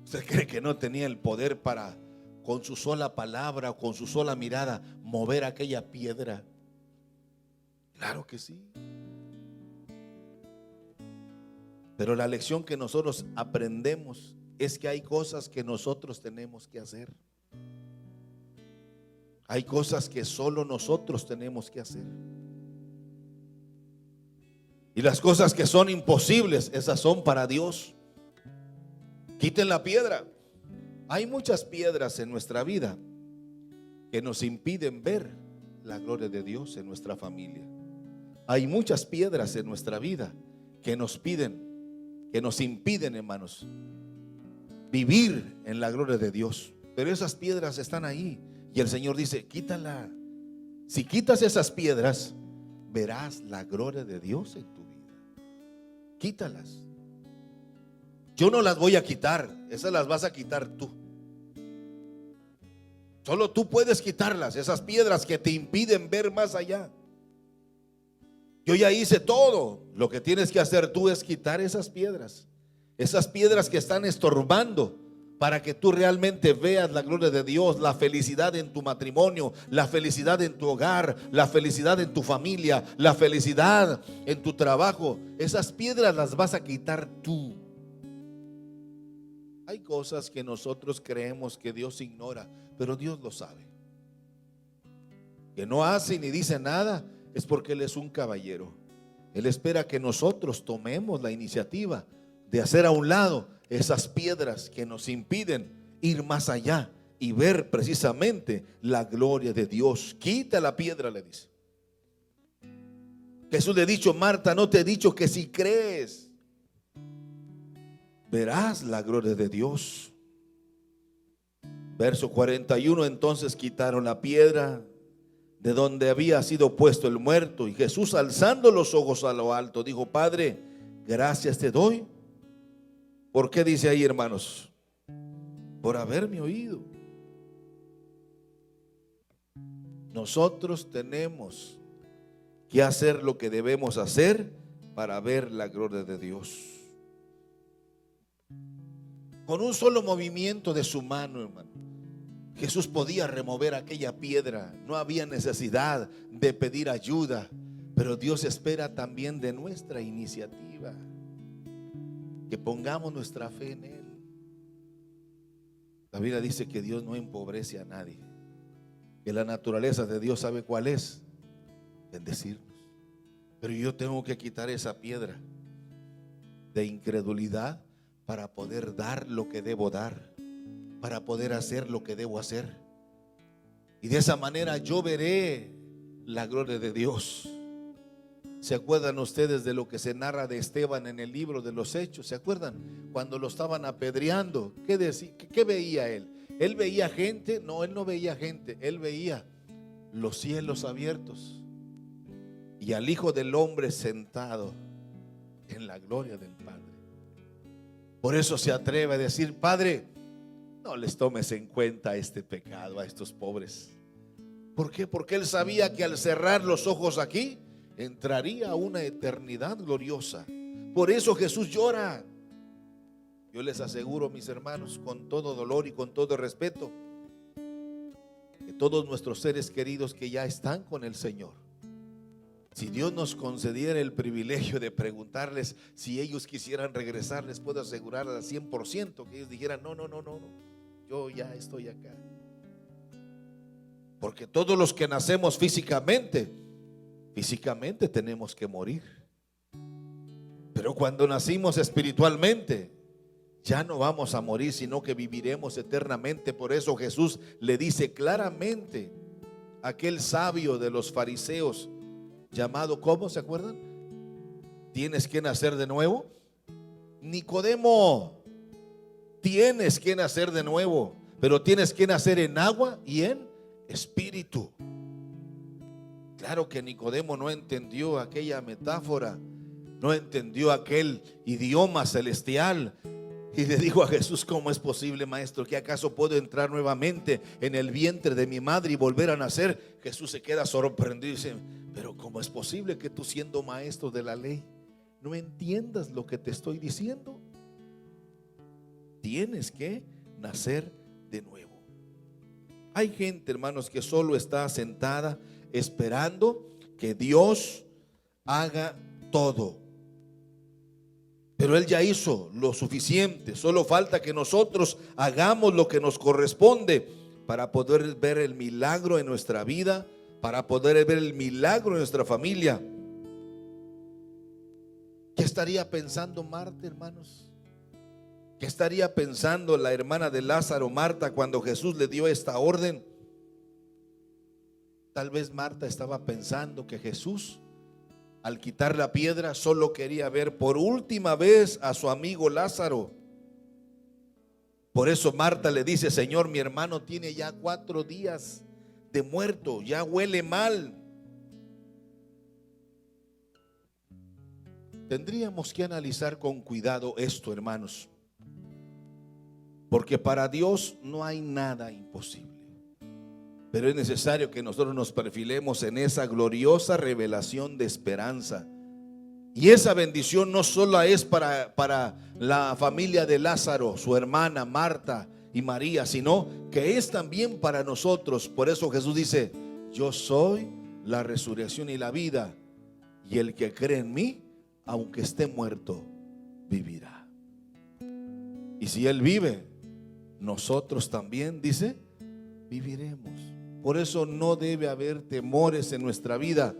usted cree que no tenía el poder para, con su sola palabra o con su sola mirada, mover aquella piedra? Claro que sí. Pero la lección que nosotros aprendemos es que hay cosas que nosotros tenemos que hacer. Hay cosas que solo nosotros tenemos que hacer. Y las cosas que son imposibles, esas son para Dios. Quiten la piedra. Hay muchas piedras en nuestra vida que nos impiden ver la gloria de Dios en nuestra familia. Hay muchas piedras en nuestra vida que nos impiden, hermanos, vivir en la gloria de Dios. Pero esas piedras están ahí y el Señor dice, quítala. Si quitas esas piedras, verás la gloria de Dios en tu vida. Quítalas. Yo no las voy a quitar, esas las vas a quitar tú. Solo tú puedes quitarlas, esas piedras que te impiden ver más allá. Yo ya hice todo. Lo que tienes que hacer tú es quitar esas piedras que están estorbando para que tú realmente veas la gloria de Dios, la felicidad en tu matrimonio, la felicidad en tu hogar, la felicidad en tu familia, la felicidad en tu trabajo. Esas piedras las vas a quitar tú. Hay cosas que nosotros creemos que Dios ignora, pero Dios lo sabe. Que no hace ni dice nada es porque Él es un caballero. Él espera que nosotros tomemos la iniciativa de hacer a un lado esas piedras que nos impiden ir más allá y ver precisamente la gloria de Dios. Quita la piedra, le dice. Jesús le ha dicho: Marta, no te he dicho que si crees verás la gloria de Dios. Verso 41, entonces quitaron la piedra de donde había sido puesto el muerto, y Jesús, alzando los ojos a lo alto, dijo: Padre, gracias te doy. ¿Por qué dice ahí, hermanos? Por haberme oído. Nosotros tenemos que hacer lo que debemos hacer para ver la gloria de Dios. Con un solo movimiento de su mano, hermano, Jesús podía remover aquella piedra. No había necesidad de pedir ayuda, pero Dios espera también de nuestra iniciativa, que pongamos nuestra fe en Él. La Biblia dice que Dios no empobrece a nadie, que la naturaleza de Dios, ¿sabe cuál es? Bendecirnos. Pero yo tengo que quitar esa piedra de incredulidad para poder dar lo que debo dar, para poder hacer lo que debo hacer. Y de esa manera yo veré la gloria de Dios. ¿Se acuerdan ustedes de lo que se narra de Esteban en el libro de los Hechos? ¿Se acuerdan? Cuando lo estaban apedreando, ¿qué veía él? ¿Él veía gente? No, él no veía gente. Él veía los cielos abiertos y al Hijo del Hombre sentado en la gloria del Padre. Por eso se atreve a decir: Padre, no les tomes en cuenta este pecado a estos pobres. ¿Por qué? Porque él sabía que al cerrar los ojos aquí entraría a una eternidad gloriosa. Por eso Jesús llora. Yo les aseguro, mis hermanos, con todo dolor y con todo respeto, que todos nuestros seres queridos que ya están con el Señor, si Dios nos concediera el privilegio de preguntarles si ellos quisieran regresar, les puedo asegurar al 100% que ellos dijeran: no, yo ya estoy acá. Porque todos los que nacemos físicamente tenemos que morir. Pero cuando nacimos espiritualmente, ya no vamos a morir, sino que viviremos eternamente. Por eso Jesús le dice claramente a aquel sabio de los fariseos, llamado, ¿cómo se acuerdan? ¿Tienes que nacer de nuevo? Nicodemo, tienes que nacer de nuevo, pero tienes que nacer en agua y en espíritu. Claro que Nicodemo no entendió aquella metáfora, no entendió aquel idioma celestial, y le dijo a Jesús: ¿cómo es posible, maestro? ¿Que acaso puedo entrar nuevamente en el vientre de mi madre y volver a nacer? Jesús se queda sorprendido y dice: pero ¿cómo es posible que tú, siendo maestro de la ley, no entiendas lo que te estoy diciendo? Tienes que nacer de nuevo. Hay gente, hermanos, que solo está sentada esperando que Dios haga todo. Pero Él ya hizo lo suficiente. Solo falta que nosotros hagamos lo que nos corresponde para poder ver el milagro en nuestra vida, para poder ver el milagro en nuestra familia. ¿Qué estaría pensando Marta, hermanos? ¿Qué estaría pensando la hermana de Lázaro, Marta, cuando Jesús le dio esta orden? Tal vez Marta estaba pensando que Jesús, al quitar la piedra, solo quería ver por última vez a su amigo Lázaro. Por eso Marta le dice: Señor, mi hermano tiene ya 4 días de muerto, ya huele mal. Tendríamos que analizar con cuidado esto, hermanos, porque para Dios no hay nada imposible. Pero es necesario que nosotros nos perfilemos en esa gloriosa revelación de esperanza. Y esa bendición no solo es para la familia de Lázaro, su hermana Marta y María, sino que es también para nosotros. Por eso Jesús dice: yo soy la resurrección y la vida, y el que cree en mí, aunque esté muerto, vivirá. Y si Él vive, nosotros también, dice, viviremos. Por eso no debe haber temores en nuestra vida,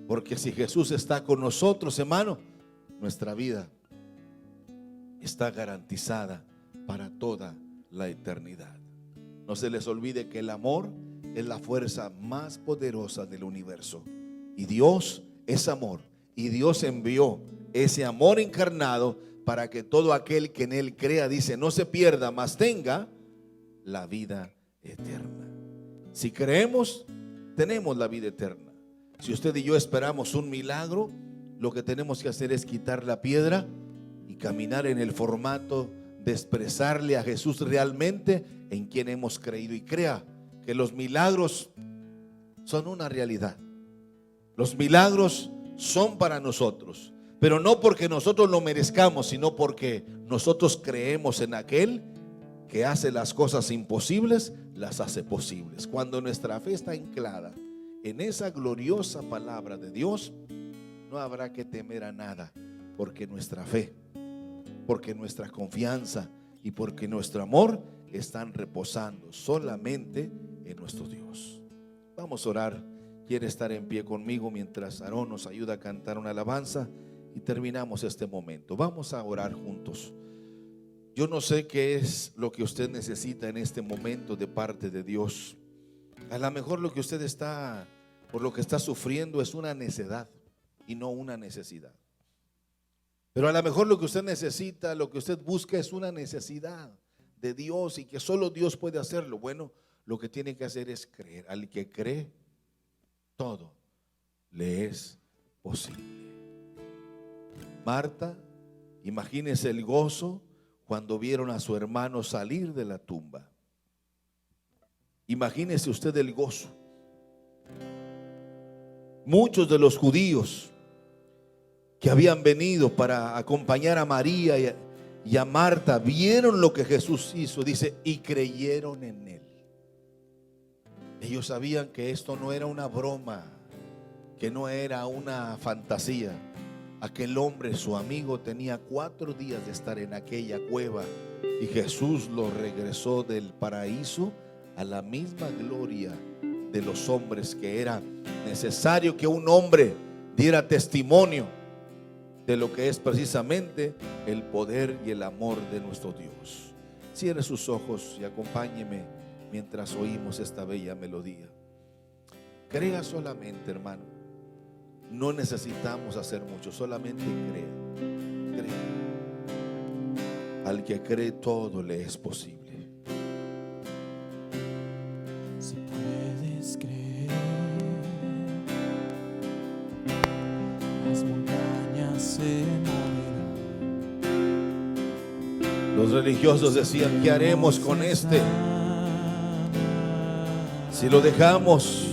porque si Jesús está con nosotros, hermano, nuestra vida está garantizada para toda la eternidad. No se les olvide que el amor es la fuerza más poderosa del universo. Y Dios es amor. Y Dios envió ese amor encarnado para que todo aquel que en Él crea, dice, no se pierda, mas tenga la vida eterna. Si creemos, tenemos la vida eterna. Si usted y yo esperamos un milagro, lo que tenemos que hacer es quitar la piedra y caminar en el formato de expresarle a Jesús realmente en quien hemos creído. Y crea que los milagros son una realidad. Los milagros son para nosotros, pero no porque nosotros lo merezcamos, sino porque nosotros creemos en aquel que hace las cosas imposibles, las hace posibles. Cuando nuestra fe está anclada en esa gloriosa palabra de Dios, no habrá que temer a nada, porque nuestra fe, porque nuestra confianza y porque nuestro amor están reposando solamente en nuestro Dios. Vamos a orar. Quiere estar en pie conmigo mientras Aarón nos ayuda a cantar una alabanza y terminamos este momento. Vamos a orar juntos. Yo no sé qué es lo que usted necesita en este momento de parte de Dios. A lo mejor lo que usted está, por lo que está sufriendo, es una necedad y no una necesidad. Pero a lo mejor lo que usted necesita, lo que usted busca, es una necesidad de Dios y que solo Dios puede hacerlo. Bueno, lo que tiene que hacer es creer. Al que cree, todo le es posible. Marta, imagínese el gozo cuando vieron a su hermano salir de la tumba. Imagínese usted el gozo. Muchos de los judíos que habían venido para acompañar a María y a Marta vieron lo que Jesús hizo, dice, y creyeron en Él. Ellos sabían que esto no era una broma, que no era una fantasía. Aquel hombre, su amigo, tenía 4 días de estar en aquella cueva y Jesús lo regresó del paraíso a la misma gloria de los hombres, que era necesario que un hombre diera testimonio de lo que es precisamente el poder y el amor de nuestro Dios. Cierre sus ojos y acompáñeme mientras oímos esta bella melodía. Crea solamente, hermano. No necesitamos hacer mucho, solamente crea. Crea. Al que cree, todo le es posible. Si puedes creer, las montañas se moverán. Los religiosos decían: ¿qué haremos con este? Si lo dejamos,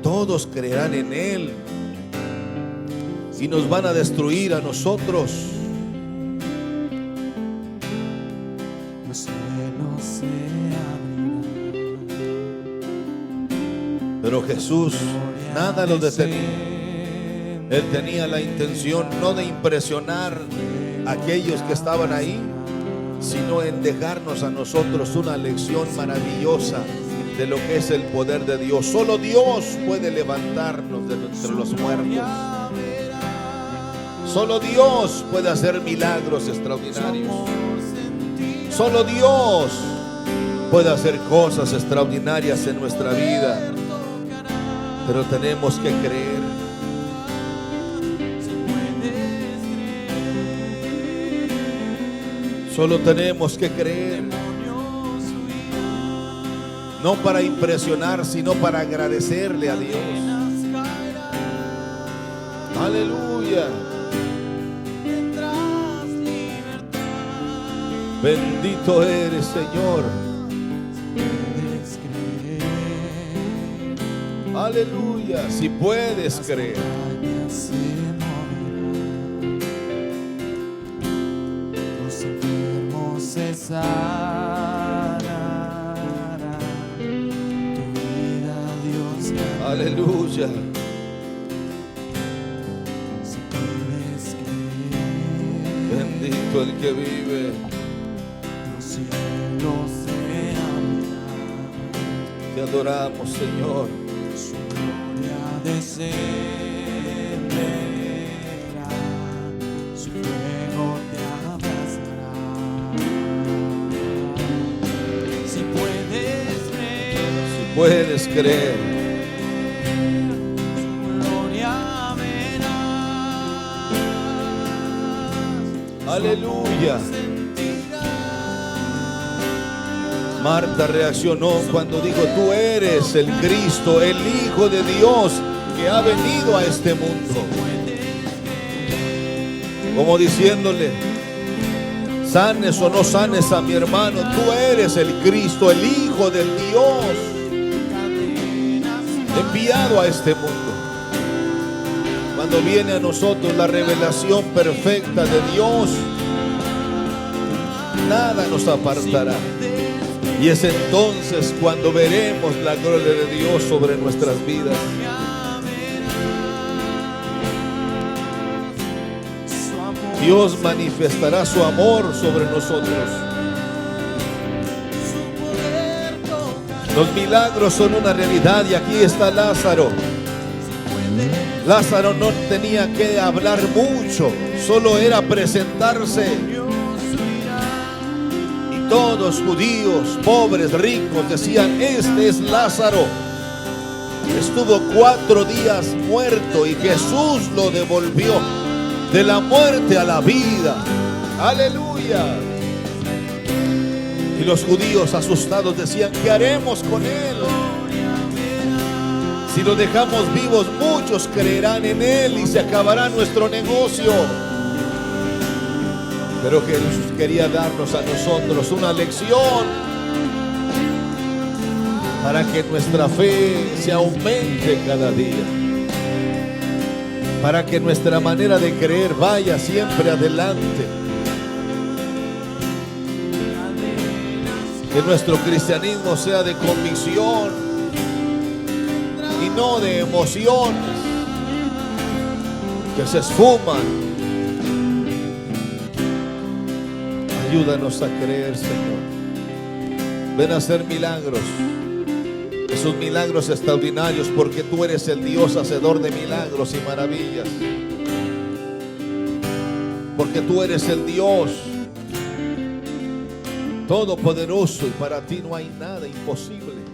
todos creerán en Él y nos van a destruir a nosotros. Los cielos se abrirán. Pero Jesús nada lo detenía. Él tenía la intención no de impresionar a aquellos que estaban ahí, sino en dejarnos a nosotros una lección maravillosa de lo que es el poder de Dios. Solo Dios puede levantarnos de entre los muertos. Solo Dios puede hacer milagros extraordinarios. Solo Dios puede hacer cosas extraordinarias en nuestra vida. Pero tenemos que creer. Solo tenemos que creer. No para impresionar, sino para agradecerle a Dios. Aleluya. Bendito eres, Señor. Aleluya. Si puedes creer. Los enfermos se sanarán. Tu vida, Dios, ganará. Aleluya. Si puedes creer, Bendito el que vive. los cielos se abrirán. Te adoramos, Señor. Su gloria descenderá, su fuego te abrazará. Si puedes creer, Si puedes creer. su gloria verás. Aleluya. Marta reaccionó cuando dijo: tú eres el Cristo, el Hijo de Dios que ha venido a este mundo. Como diciéndole: sanes o no sanes a mi hermano, tú eres el Cristo, el Hijo del Dios enviado a este mundo. Cuando viene a nosotros la revelación perfecta de Dios, nada nos apartará. Y es entonces cuando veremos la gloria de Dios sobre nuestras vidas. Dios manifestará su amor sobre nosotros. Los milagros son una realidad y aquí está Lázaro. Lázaro no tenía que hablar mucho, solo era presentarse. Y todos, judíos, pobres, ricos, decían: este es Lázaro. Estuvo 4 días muerto y Jesús lo devolvió de la muerte a la vida. Aleluya. Y los judíos asustados decían: ¿qué haremos con él? Si lo dejamos vivos, muchos creerán en él y se acabará nuestro negocio. Pero Jesús quería darnos a nosotros una lección para que nuestra fe se aumente cada día, para que nuestra manera de creer vaya siempre adelante, que nuestro cristianismo sea de convicción y no de emociones que se esfuman. Ayúdanos a creer, Señor. Ven a hacer milagros, esos milagros extraordinarios, porque tú eres el Dios hacedor de milagros y maravillas, porque tú eres el Dios todopoderoso y para ti no hay nada imposible.